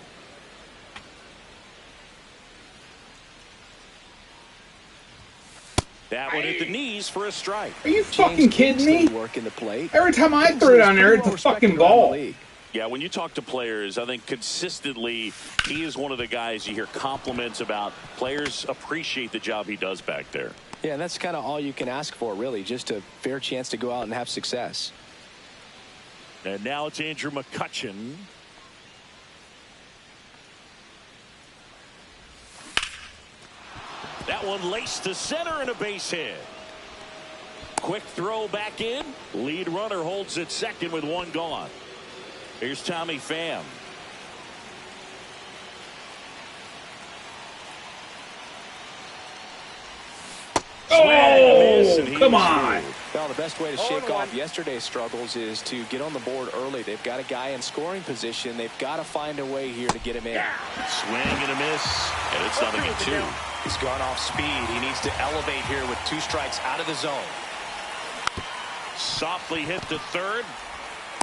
That one hit the knees for a strike. Are you fucking kidding me? Working the plate. Every time I throw it on there, it's a fucking ball. Yeah, when you talk to players, I think consistently he is one of the guys you hear compliments about. Players appreciate the job he does back there. Yeah, and that's kind of all you can ask for, really, just a fair chance to go out and have success. And now it's Andrew McCutchen. That one laced to center and a base hit. Quick throw back in. Lead runner holds at second with one gone. Here's Tommy Pham. Oh, come on. Well, the best way to shake off yesterday's struggles is to get on the board early. They've got a guy in scoring position. They've got to find a way here to get him in. Swing and a miss, and it's nothing at two. He's gone off speed. He needs to elevate here with 2 strikes out of the zone. Softly hit to third.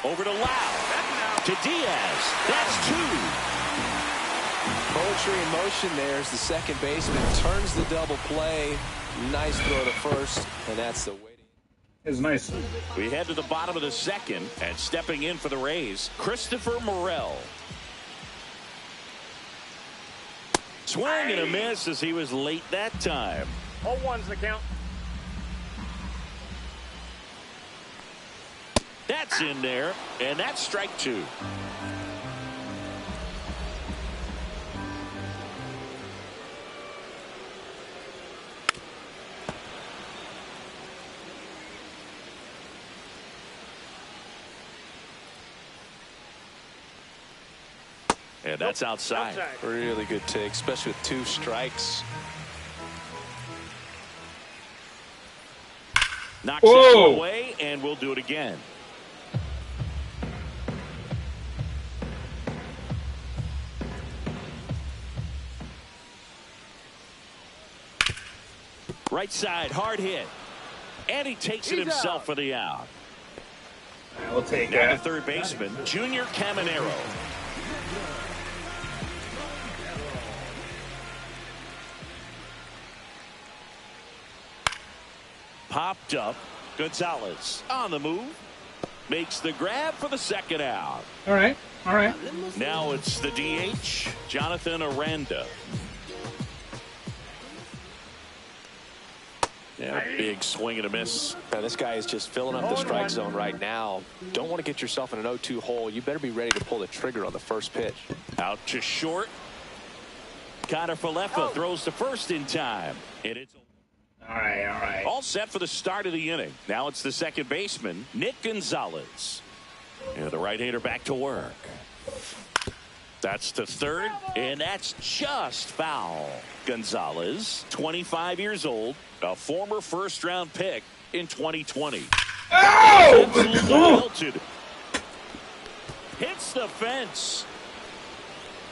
Over to Lau. To Diaz. That's 2. Poetry in motion there as the second baseman turns the double play. Nice throw to first, and that's the waiting. It's nice. We head to the bottom of the second, and stepping in for the Rays, Christopher Morel. Swing and a miss as he was late that time. 0-1's the count. That's in there, and that's strike 2. And that's outside. Really good take, especially with 2 strikes. Knocks that one away, and we'll do it again. Right side, hard hit. And he takes it himself for the out. We'll take now that. the third baseman, Junior Caminero. Popped up. Gonzalez on the move. Makes the grab for the second out. All right. All right. Now it's the DH, Jonathan Aranda. Yeah, big swing and a miss. Now, this guy is just filling up the strike zone right now. Don't want to get yourself in an 0-2 hole. You better be ready to pull the trigger on the first pitch. Out to short. Connor Falefa throws to first in time. And it's all right. All right. All set for the start of the inning. Now it's the second baseman, Nick Gonzalez. And the right-hander back to work. That's to third, and that's just foul. Gonzalez, 25 years old, a former first-round pick in 2020. Oh! Hits the fence.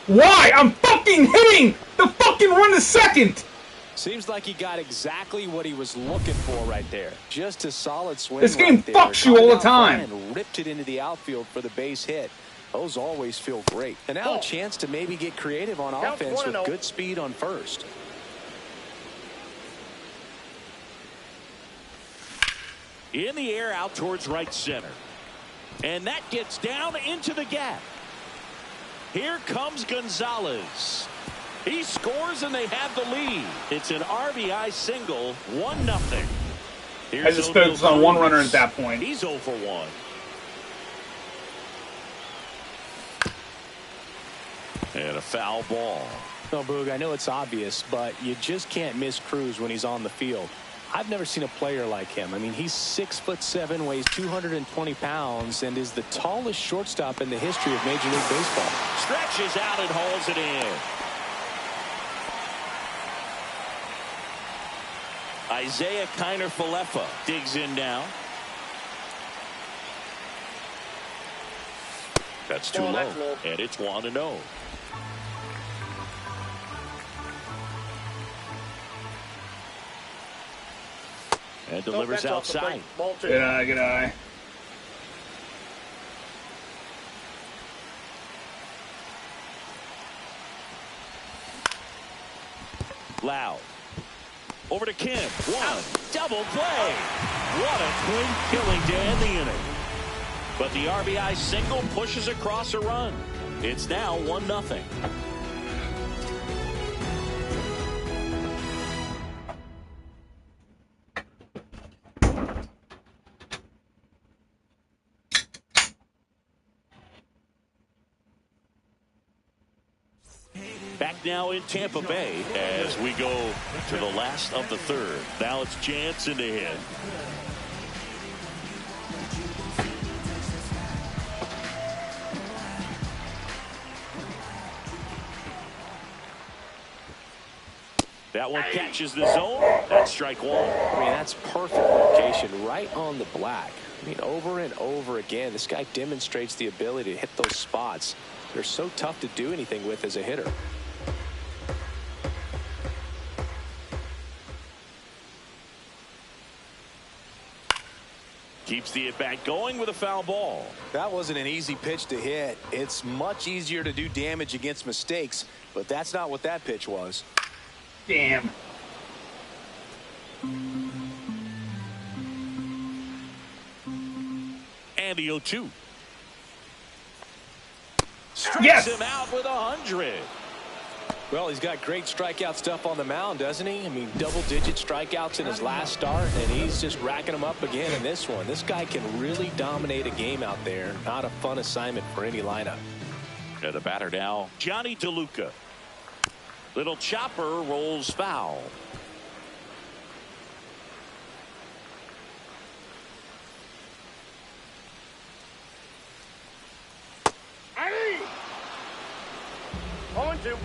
Why? I'm fucking hitting the fucking run to second. Seems like he got exactly what he was looking for right there. Just a solid swing. This game fucks you all the time. And ripped it into the outfield for the base hit. Those always feel great. And now a chance to maybe get creative on offense with good speed on first. In the air out towards right center. And that gets down into the gap. Here comes Gonzalez. He scores and they have the lead. It's an RBI single, 1-0. I just focused on one runner at that point. He's 0 for 1. And a foul ball. No, Boog, I know it's obvious, but you just can't miss Cruz when he's on the field. I've never seen a player like him. I mean, he's 6'7", weighs 220 pounds, and is the tallest shortstop in the history of Major League Baseball. Stretches out and hauls it in. Isaiah Kiner-Falefa digs in now. That's too low, and it's 1-0. And delivers outside. Good eye, good eye. Loud. Over to Kim. One. Double play. What a clean killing to end the inning. But the RBI single pushes across a run. It's now 1-0. Back now in Tampa Bay as we go to the last of the third. Now it's Jansen to hit. That one catches the zone. That's strike one. I mean, that's perfect location right on the black. I mean, over and over again, this guy demonstrates the ability to hit those spots. They're so tough to do anything with as a hitter. Keeps the at-bat going with a foul ball. That wasn't an easy pitch to hit. It's much easier to do damage against mistakes, but that's not what that pitch was. Damn. And the 0-2. Yes! Strikes him out with 100. Well, he's got great strikeout stuff on the mound, doesn't he? I mean, double-digit strikeouts in his last start, and he's just racking them up again in this one. This guy can really dominate a game out there. Not a fun assignment for any lineup. And the batter now, Johnny DeLuca. Little chopper rolls foul. Aye. 0-2.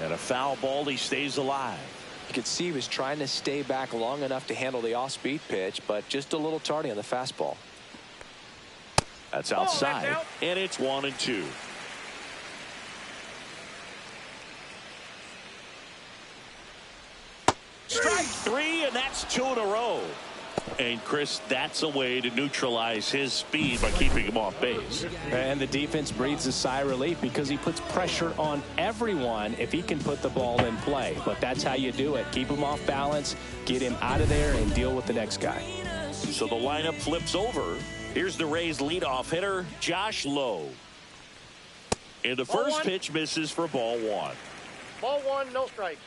And a foul ball, he stays alive. You could see he was trying to stay back long enough to handle the off-speed pitch, but just a little tardy on the fastball. That's outside, and it's 1-2. Strike three, and that's 2 in a row. And Chris, that's a way to neutralize his speed by keeping him off base. And the defense breathes a sigh of relief because he puts pressure on everyone if he can put the ball in play. But that's how you do it. Keep him off balance, get him out of there, and deal with the next guy. So the lineup flips over. Here's the Rays leadoff hitter, Josh Lowe. And the first pitch misses for ball one. Ball one, no strikes.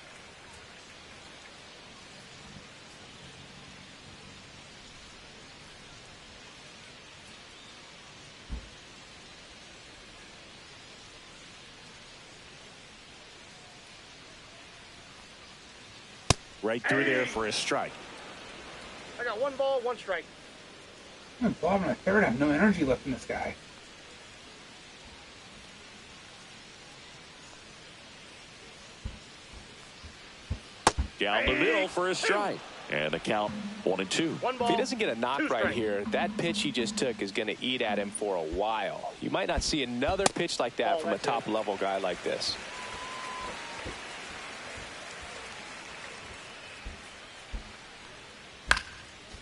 Right through there for a strike. I got 1 ball, 1 strike. I'm bottom of the third. I have no energy left in this guy. Down the middle for a strike. And the count 1-2. 1 ball. If he doesn't get a knock right strikes. here, that pitch he just took is going to eat at him for a while. You might not see another pitch like that from a top-level guy like this.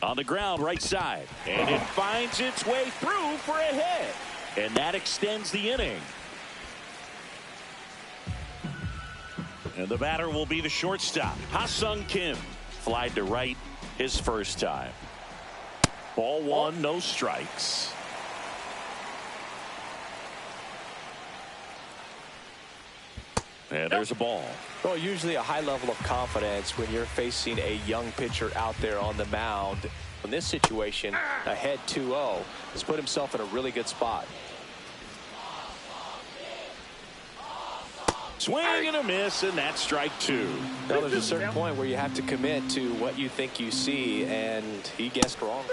On the ground, right side. And it finds its way through for a hit. And that extends the inning. And the batter will be the shortstop, Ha-Sung Kim. Flied to right his first time. Ball one, no strikes. And there's a ball. Well, usually a high level of confidence when you're facing a young pitcher out there on the mound. In this situation, ahead 2-0, has put himself in a really good spot. Swing and a miss, and that's strike two. Now, there's a certain point where you have to commit to what you think you see, and he guessed wrong.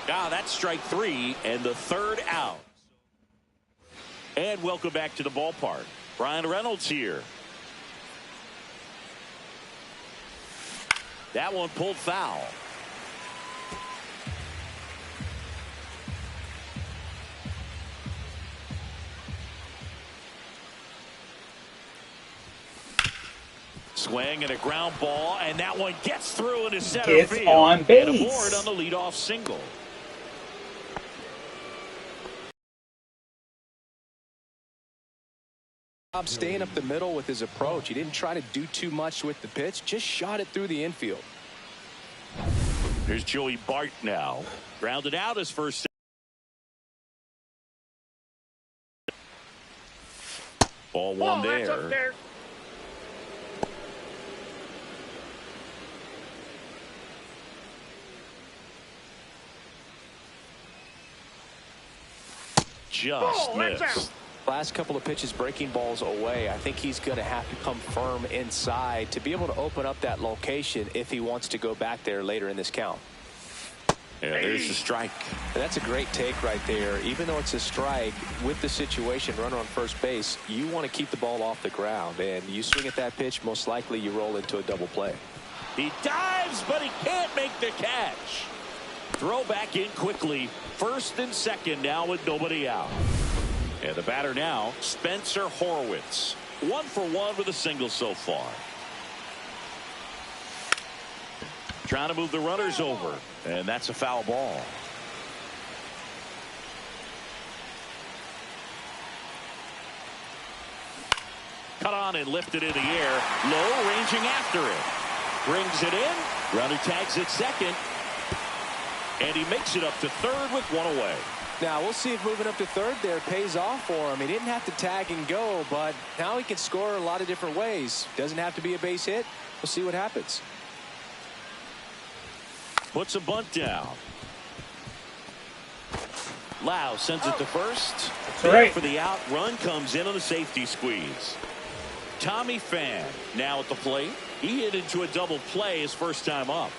Now that's strike three, and the third out. And welcome back to the ballpark. Brian Reynolds here. That one pulled foul. Swing and a ground ball, and that one gets through into center Gets field. on base. And aboard on the leadoff single. Staying up the middle with his approach. He didn't try to do too much with the pitch, just shot it through the infield. Here's Joey Bart now. Grounded out his first. Ball one That's there. upstairs. Just that's missed. out. Last couple of pitches breaking balls away. I think he's going to have to come firm inside to be able to open up that location if he wants to go back there later in this count. Yeah, there's the strike. And that's a great take right there. Even though it's a strike, with the situation, runner on first base, you want to keep the ball off the ground. And you swing at that pitch, most likely you roll into a double play. He dives, but he can't make the catch. Throw back in quickly. First and second now with nobody out. And the batter now, Spencer Horwitz. 1 for 1 with a single so far. Trying to move the runners over. And that's a foul ball. Cut on and lifted in the air. Low, ranging after it. Brings it in. Runner tags at second. And he makes it up to third with one away. Now, we'll see if moving up to third there pays off for him. He didn't have to tag and go, but now he can score a lot of different ways. Doesn't have to be a base hit. We'll see what happens. Puts a bunt down. Lau sends it to first. right. For the out, run comes in on a safety squeeze. Tommy Pham now at the plate. He hit into a double play his first time up.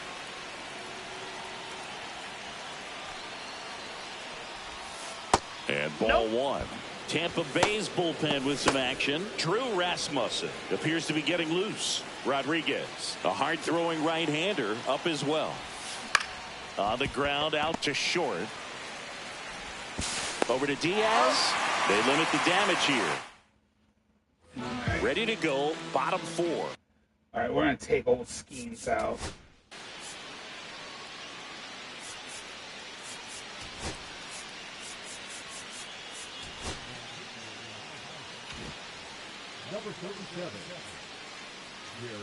And ball one. Tampa Bay's bullpen with some action. Drew Rasmussen appears to be getting loose. Rodriguez, a hard-throwing right-hander, up as well. On the ground, out to short. Over to Diaz. They limit the damage here. Ready to go, bottom 4. All right, we're going to take old Skeens out. Number 37, Jared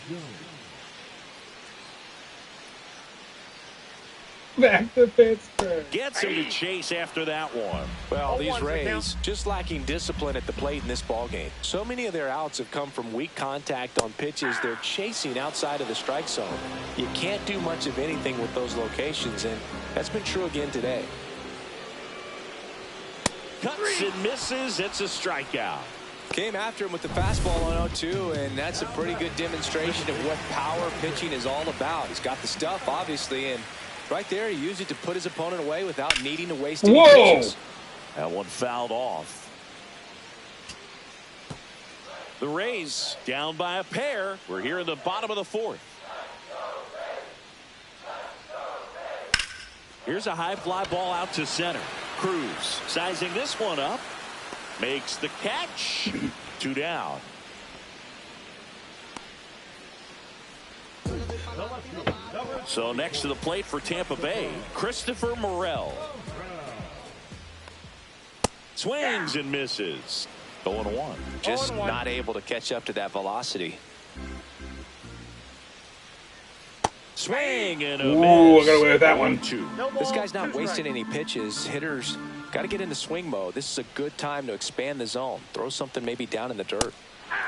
Jones. Back to Pittsburgh. Gets him to chase after that one. Well, these one's a Rays count. just lacking discipline at the plate in this ballgame. So many of their outs have come from weak contact on pitches they're chasing outside of the strike zone. You can't do much of anything with those locations, and that's been true again today. Cuts and misses. It's a strikeout. Came after him with the fastball on 0-2, and that's a pretty good demonstration of what power pitching is all about. He's got the stuff, obviously, and right there he used it to put his opponent away without needing to waste any pitches. That one fouled off. The Rays down by a pair. We're here in the bottom of the 4th. Here's a high fly ball out to center. Cruz sizing this one up. Makes the catch. 2 down. So next to the plate for Tampa Bay, Christopher Morel. Swings and misses. 0-1. Just not able to catch up to that velocity. Swing and a Ooh, miss. I got away with that one. 2. No This ball, guy's not 2 wasting strikes. any pitches. Hitters got to get into swing mode. This is a good time to expand the zone. Throw something maybe down in the dirt.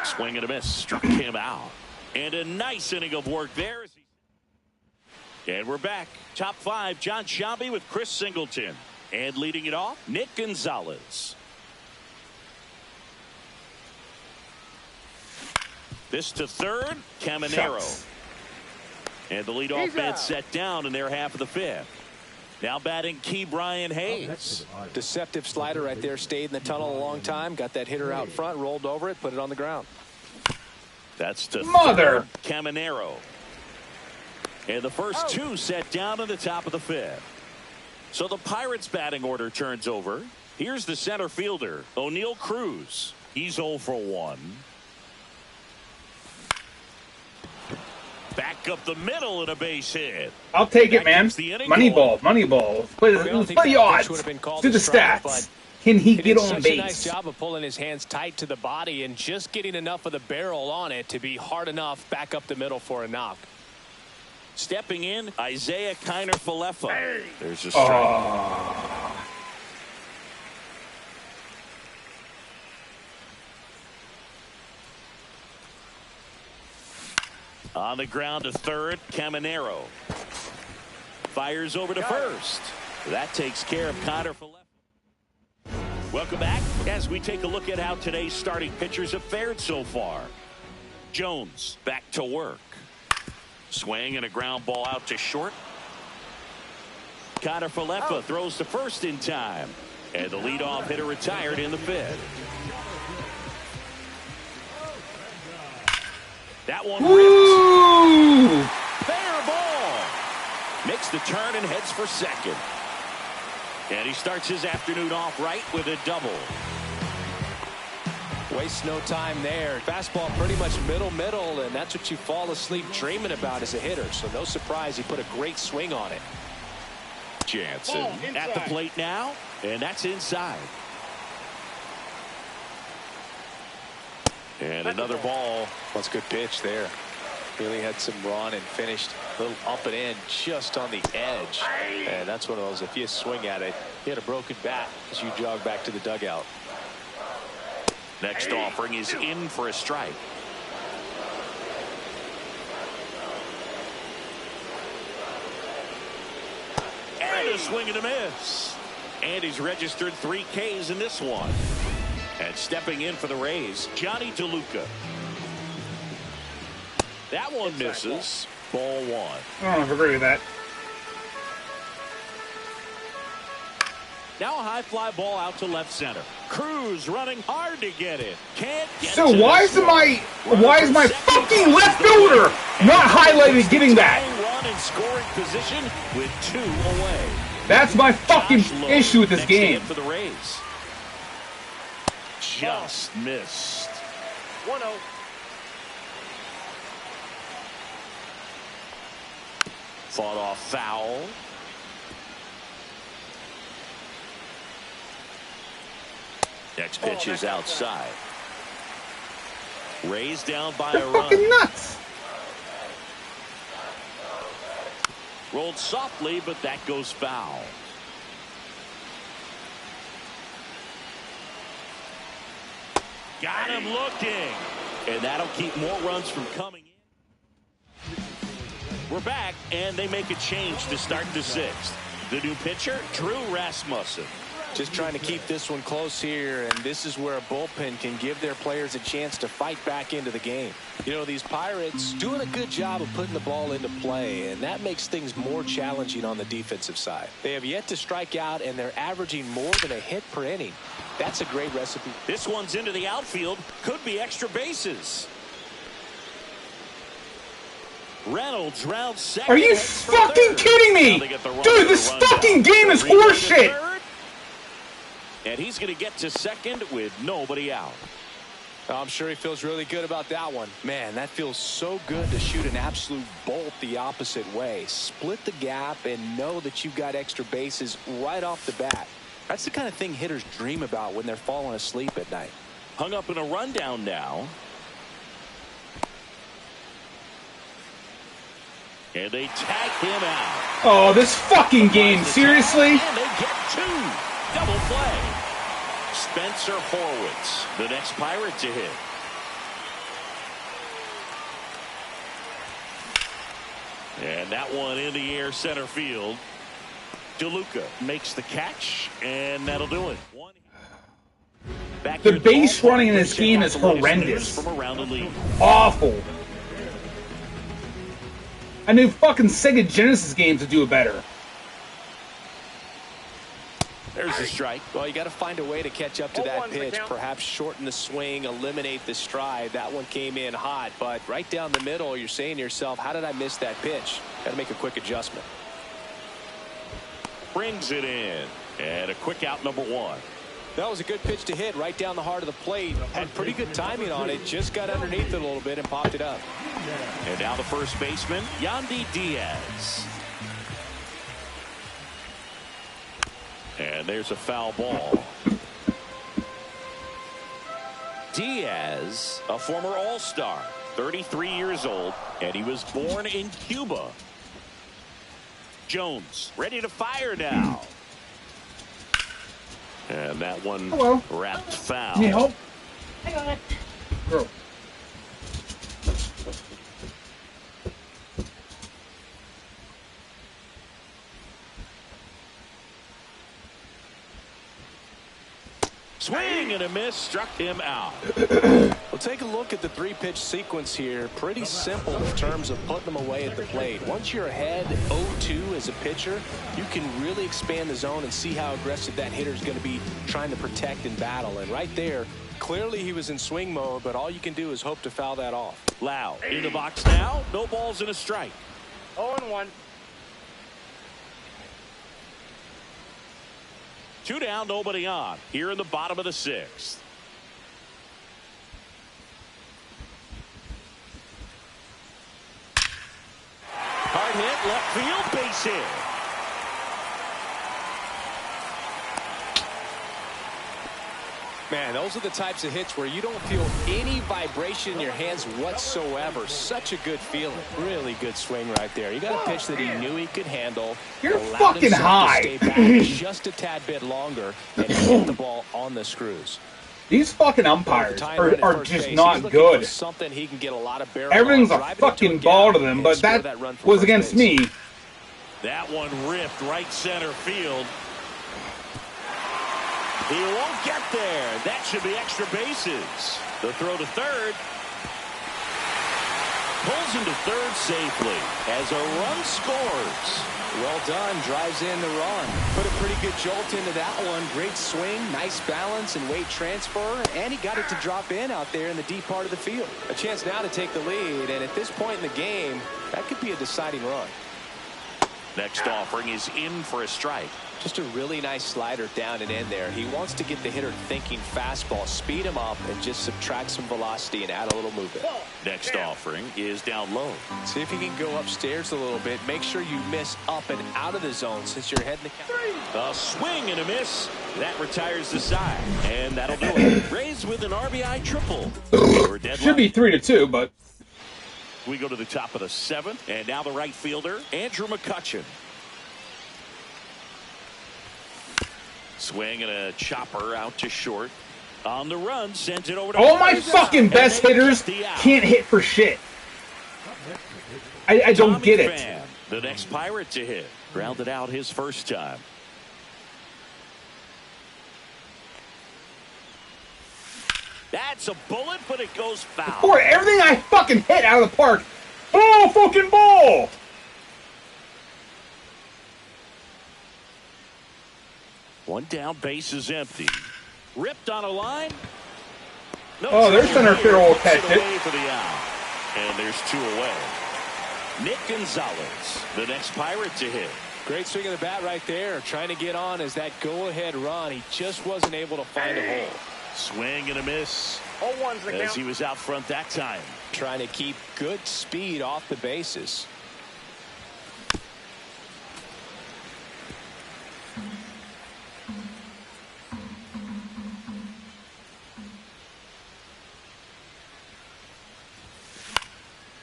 Swing and a miss. Struck him out. And a nice inning of work there. And we're back. Top 5, John Sciambi with Chris Singleton. And leading it off, Nick Gonzalez. This to third, Caminero. Shucks. And the leadoff He's man out. set down in their half of the 5th. Now batting Key Brian Hayes. Deceptive slider right there. Stayed in the tunnel a long time. Got that hitter out front, rolled over it, put it on the ground. That's to Mother Caminero. And the first two set down in the top of the fifth. So the Pirates batting order turns over. Here's the center fielder, O'Neal Cruz. He's 0 for 1. Back up the middle and a base hit. I'll take it, man. Moneyball, Moneyball. Let's play the odds. Do the stats. Can he get on such base? A nice job of pulling his hands tight to the body and just getting enough of the barrel on it to be hard enough back up the middle for a knock. Stepping in, Isaiah Kiner-Falefa. There's a strike. On the ground to third, Caminero. Fires over to first. That takes care of Kiner-Falefa. Welcome back as we take a look at how today's starting pitchers have fared so far. Jones back to work. Swing and a ground ball out to short. Kiner-Falefa throws to first in time. And the leadoff hitter retired in the fifth. That one ripped. Fair ball. Makes the turn and heads for second. And he starts his afternoon off right with a double. Wastes no time there. Fastball pretty much middle, and that's what you fall asleep dreaming about as a hitter. So no surprise he put a great swing on it. Jansen at the plate now, and that's inside. And another ball. That's a good pitch there. Really had some run and finished a little up and in just on the edge. And that's one of those, if you swing at it, you had a broken bat as you jog back to the dugout. Next offering is in for a strike. And a swing and a miss. And he's registered 3 Ks in this one. And stepping in for the Rays, Johnny DeLuca. That one misses. Ball 1. I don't agree with that. Now a high fly ball out to left center. Cruz running hard to get it. Can't get So to why is my fucking left fielder not highlighted getting that? Run in scoring position with 2 away. That's my fucking issue with this game. For the Rays. Just missed. 1-0. Fought off foul. Next pitch is outside. Rays down by They're a run. fucking nuts. Rolled softly, but that goes foul. Got him looking. And that'll keep more runs from coming in. We're back, and they make a change to start the 6th. The new pitcher, Drew Rasmussen. Just trying to keep this one close here, and this is where a bullpen can give their players a chance to fight back into the game. You know, these Pirates doing a good job of putting the ball into play, and that makes things more challenging on the defensive side. They have yet to strike out, and they're averaging more than a hit per inning. That's a great recipe. This one's into the outfield. Could be extra bases. Reynolds rounds second. Are you fucking kidding me? Dude, this fucking game is horseshit. And he's going to get to second with nobody out. I'm sure he feels really good about that one. Man, that feels so good to shoot an absolute bolt the opposite way. Split the gap and know that you've got extra bases right off the bat. That's the kind of thing hitters dream about when they're falling asleep at night. Hung up in a rundown now. And they tag him out. Oh, this fucking game, seriously? And they get 2. Double play. Spencer Horwitz, the next Pirate to hit. And that one in the air center field. DeLuca makes the catch, and that'll do it. The base running in this game is horrendous. From around the league. Awful. I knew fucking Sega Genesis games would do it better. There's a strike. Well, you got to find a way to catch up to that pitch. Perhaps shorten the swing, eliminate the stride. That one came in hot, but right down the middle, you're saying to yourself, how did I miss that pitch? Got to make a quick adjustment. Brings it in. And a quick out, number 1. That was a good pitch to hit right down the heart of the plate. Had pretty good timing on it. Just got underneath it a little bit and popped it up. And now the first baseman, Yandy Diaz. And there's a foul ball. Diaz, a former All-Star, 33 years old, and he was born in Cuba. Jones ready to fire now. And that one wrapped foul. Need help? I got it. Girl. Swing and a miss, struck him out. Well, take a look at the 3-pitch sequence here. Pretty simple in terms of putting them away at the plate. Once you're ahead 0-2 as a pitcher, you can really expand the zone and see how aggressive that hitter is going to be trying to protect and battle. And right there, clearly he was in swing mode, but all you can do is hope to foul that off. Lau in the box now. No balls and a strike. 0-1. 2 down, nobody on. Here in the bottom of the 6th. Hard hit, left field, base hit. Man, those are the types of hits where you don't feel any vibration in your hands whatsoever. Such a good feeling. Really good swing right there. You got a pitch that he knew he could handle. You're fucking high. To stay back just a tad bit longer and hit the ball on the screws. These fucking umpires are just not good. Something he can get a lot of barrel. Everything's a fucking ball to them, but that was against me. That one ripped right center field. He won't get there. That should be extra bases. The throw to third. Pulls him to third safely as a run scores. Well done. Drives in the run. Put a pretty good jolt into that one. Great swing, nice balance and weight transfer. And he got it to drop in out there in the deep part of the field. A chance now to take the lead. And at this point in the game, that could be a deciding run. Next offering is in for a strike. Just a really nice slider down and in there. He wants to get the hitter thinking fastball, speed him up, and just subtract some velocity and add a little movement. Next offering is down low. See if you can go upstairs a little bit. Make sure you miss up and out of the zone since you're heading the count. A swing and a miss. That retires the side. And that'll do it. Rays with an RBI triple. Should be 3-2, but we go to the top of the 7th. And now the right fielder, Andrew McCutchen. Swing and a chopper out to short. On the run, sends it over to all my fucking best hitters can't hit for shit. I don't get it. Fan, the next Pirate to hit. Grounded out his first time. That's a bullet, but it goes foul. Boy, everything I fucking hit out of the park. Oh, fucking ball. One down, base is empty. Ripped on a line. No, oh, their center fielder will catch it. For the out. And there's 2 away. Nick Gonzalez, the next Pirate to hit. Great swing of the bat right there. Trying to get on as that go-ahead run. He just wasn't able to find a hole. Swing and a miss. 0-1's the count. As he was out front that time. Trying to keep good speed off the bases.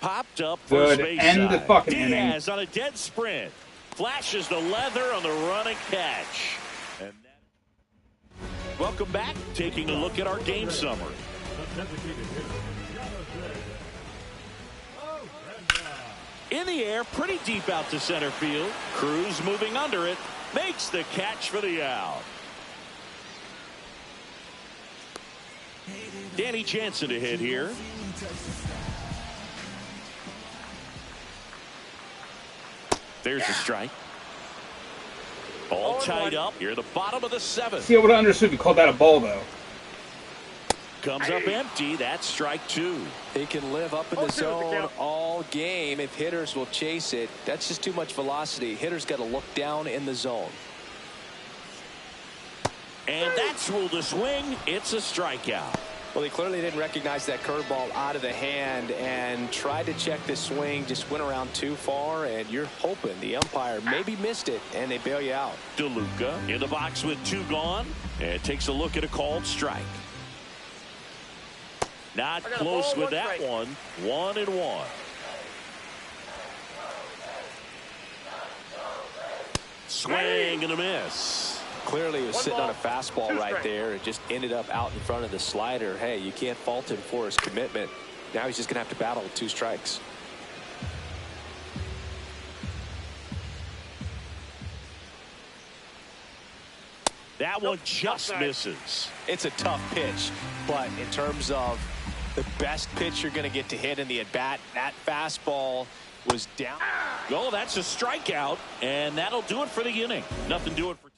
Popped up good. First base End side. the fucking Diaz inning. On a dead sprint. Flashes the leather on the run and catch. And welcome back. Taking a look at our game summary. In the air, pretty deep out to center field. Cruz moving under it. Makes the catch for the out. Danny Jansen to hit here. There's a strike. All tied up. Here, the bottom of the 7th. See, I would have understood if you called that a ball, though. Comes up empty. That's strike 2. He can live up in the zone all game if hitters will chase it. That's just too much velocity. Hitters got to look down in the zone. And that's ruled a swing. It's a strikeout. Well, he clearly didn't recognize that curveball out of the hand and tried to check the swing, just went around too far, and you're hoping the umpire maybe missed it and they bail you out. DeLuca in the box with 2 gone and takes a look at a called strike. Not close with that one. 1-1. Swing and a miss. Clearly he was sitting on a fastball right there. It just ended up out in front of the slider. Hey, you can't fault him for his commitment. Now he's just going to have to battle with 2 strikes. That one just misses. It's a tough pitch, but in terms of the best pitch you're going to get to hit in the at-bat, that fastball was down. Oh, that's a strikeout, and that'll do it for the inning. Nothing doing for Tampa.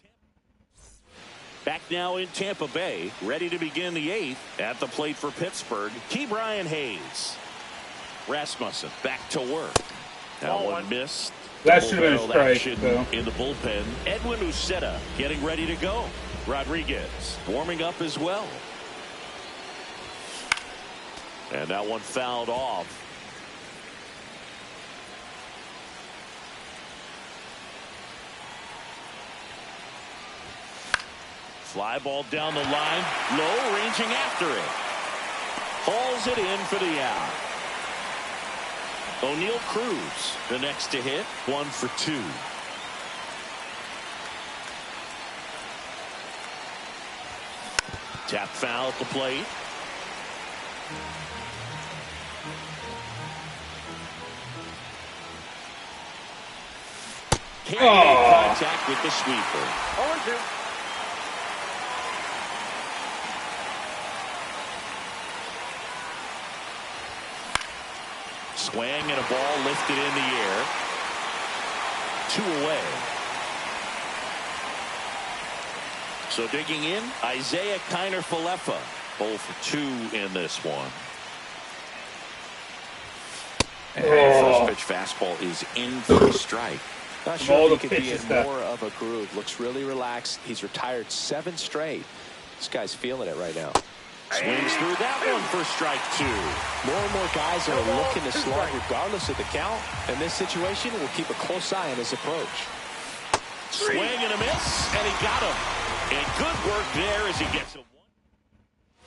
Back now in Tampa Bay, ready to begin the 8th. At the plate for Pittsburgh, Ke'Bryan Hayes. Rasmussen back to work. That one missed. That should have been a strike, though. In the bullpen, Edwin Uceta getting ready to go. Rodriguez warming up as well. And that one fouled off. Fly ball down the line, low, ranging after it. Hauls it in for the out. O'Neal Cruz, the next to hit, 1 for 2. Tap foul at the plate. Can't make contact with the sweeper. 0-2. Swing and a ball lifted in the air. 2 away. So digging in, Isaiah Kiner-Falefa. 0 for 2 in this one. And first pitch fastball is in for a strike. Not sure if he could be in more of a groove. Looks really relaxed. He's retired 7 straight. This guy's feeling it right now. Swings through that one for strike 2. More and more guys are looking to slug regardless of the count. In this situation, we'll keep a close eye on his approach. Swing and a miss, and he got him. And good work there as he gets a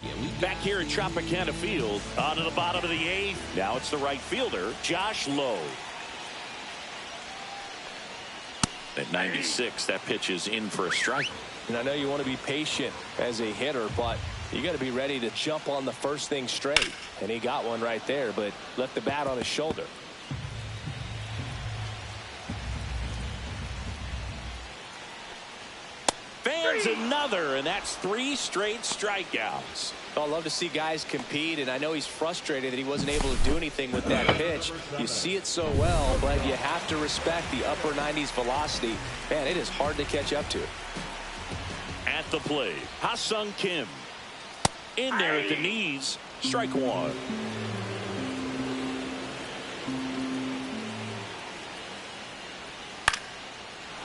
1. Back here at Tropicana Field, on to the bottom of the 8th. Now it's the right fielder, Josh Lowe. At 96, that pitch is in for a strike. And I know you want to be patient as a hitter, but you got to be ready to jump on the first thing straight. And he got one right there, but left the bat on his shoulder. Fans another, and that's 3 straight strikeouts. Well, I love to see guys compete, and I know he's frustrated that he wasn't able to do anything with that pitch. You see it so well, but you have to respect the upper 90s velocity. Man, it is hard to catch up to. At the plate, Ha-Sung Kim. In there at the knees, strike 1.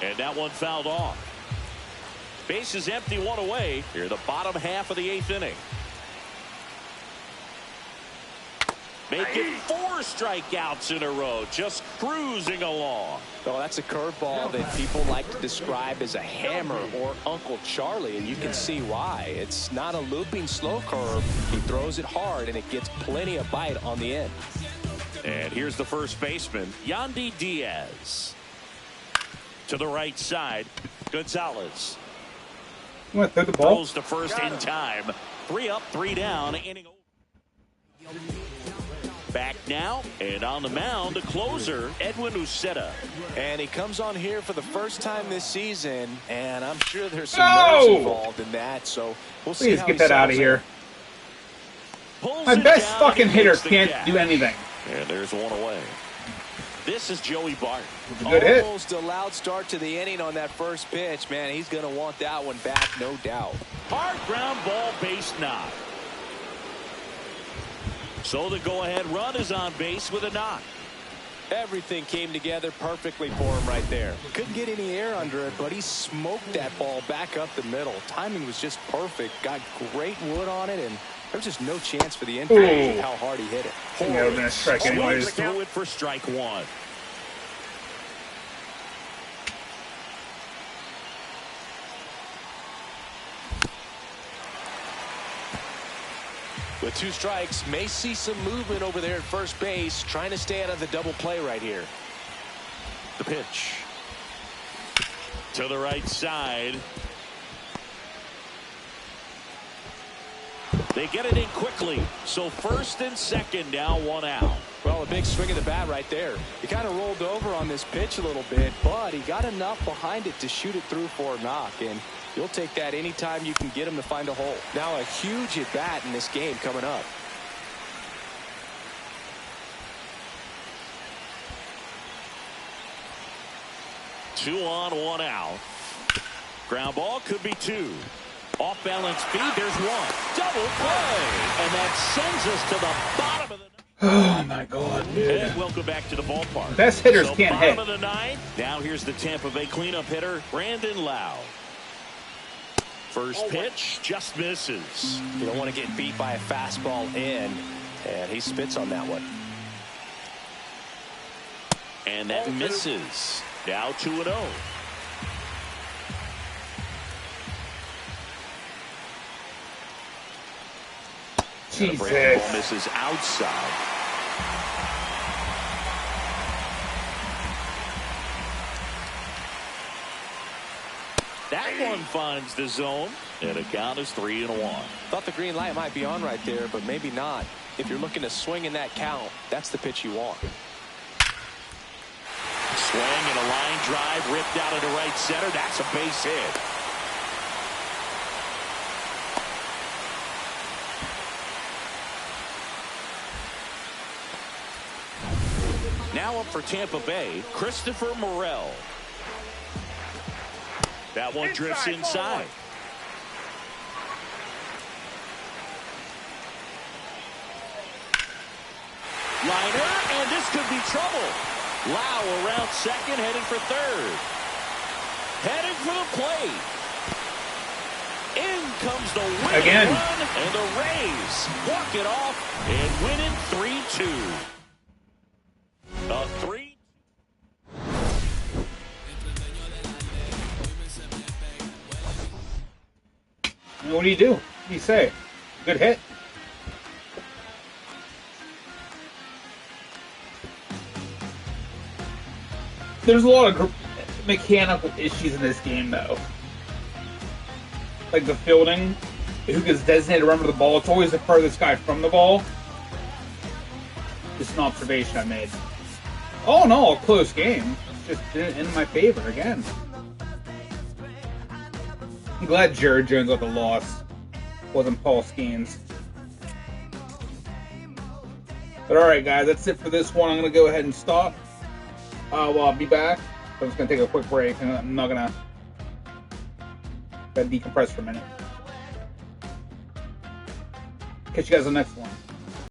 And that one fouled off. Base is empty, 1 away. Here the bottom half of the 8th inning. Making 4 strikeouts in a row, just cruising along. Well, that's a curveball that people like to describe as a hammer or Uncle Charlie, and you can see why. It's not a looping slow curve. He throws it hard, and it gets plenty of bite on the end. And here's the first baseman, Yandy Diaz. To the right side, Gonzalez. You want to throw the ball? Throws to first in time. 3 up, 3 down. Inning over. Back now, and on the mound, the closer, Edwin Uceta. And he comes on here for the first time this season, and I'm sure there's some nerves involved in that, so we'll see. Please get that out of here. My best fucking hitter can't do anything. And there's 1 away. This is Joey Bart. Good hit. Almost a loud start to the inning on that first pitch. Man, he's going to want that one back, no doubt. Hard ground ball, base knock. So the go-ahead run is on base with a knock. Everything came together perfectly for him right there. Couldn't get any air under it, but he smoked that ball back up the middle. Timing was just perfect. Got great wood on it, and there's just no chance for the infield with how hard he hit it. I think I was going to strike anyways. Throw it for strike one. With 2 strikes, may see some movement over there at first base, trying to stay out of the double play right here. The pitch. To the right side. They get it in quickly. So first and second, now 1 out. Well, a big swing of the bat right there. He kind of rolled over on this pitch a little bit, but he got enough behind it to shoot it through for a knock. And you'll take that anytime you can get him to find a hole. Now a huge at bat in this game coming up. Two on, 1 out. Ground ball could be 2. Off balance feed. There's 1. Double play. And that sends us to the bottom of the. Oh my God, dude. And welcome back to the ballpark. Best hitters so can't bottom hit. Of the 9th. Now here's the Tampa Bay cleanup hitter, Brandon Lau. First pitch just misses. You don't want to get beat by a fastball in, and he spits on that one. And that misses. Now 2-0. Jesus. Ball misses outside. That one finds the zone, and a count is 3-1. Thought the green light might be on right there, but maybe not. If you're looking to swing in that count, that's the pitch you want. Swing and a line drive ripped out into right center. That's a base hit. Now up for Tampa Bay, Christopher Morel. That one drifts inside. Liner, and this could be trouble. Lau around second, heading for third. Heading for the plate. In comes the winning Again. run, and the Rays walk it off and win it 3-2. A 3. What do you do? What do you say? Good hit. There's a lot of mechanical issues in this game, though. Like the fielding, who gets designated to run with the ball. It's always the furthest guy from the ball. Just an observation I made. Oh no, a close game. Just in my favor again. I'm glad Jared Jones got the loss. Wasn't Paul Skeens. But alright guys, that's it for this one. I'm going to go ahead and stop. I'll be back. I'm just going to take a quick break. And I'm not going to decompress for a minute. Catch you guys on the next one.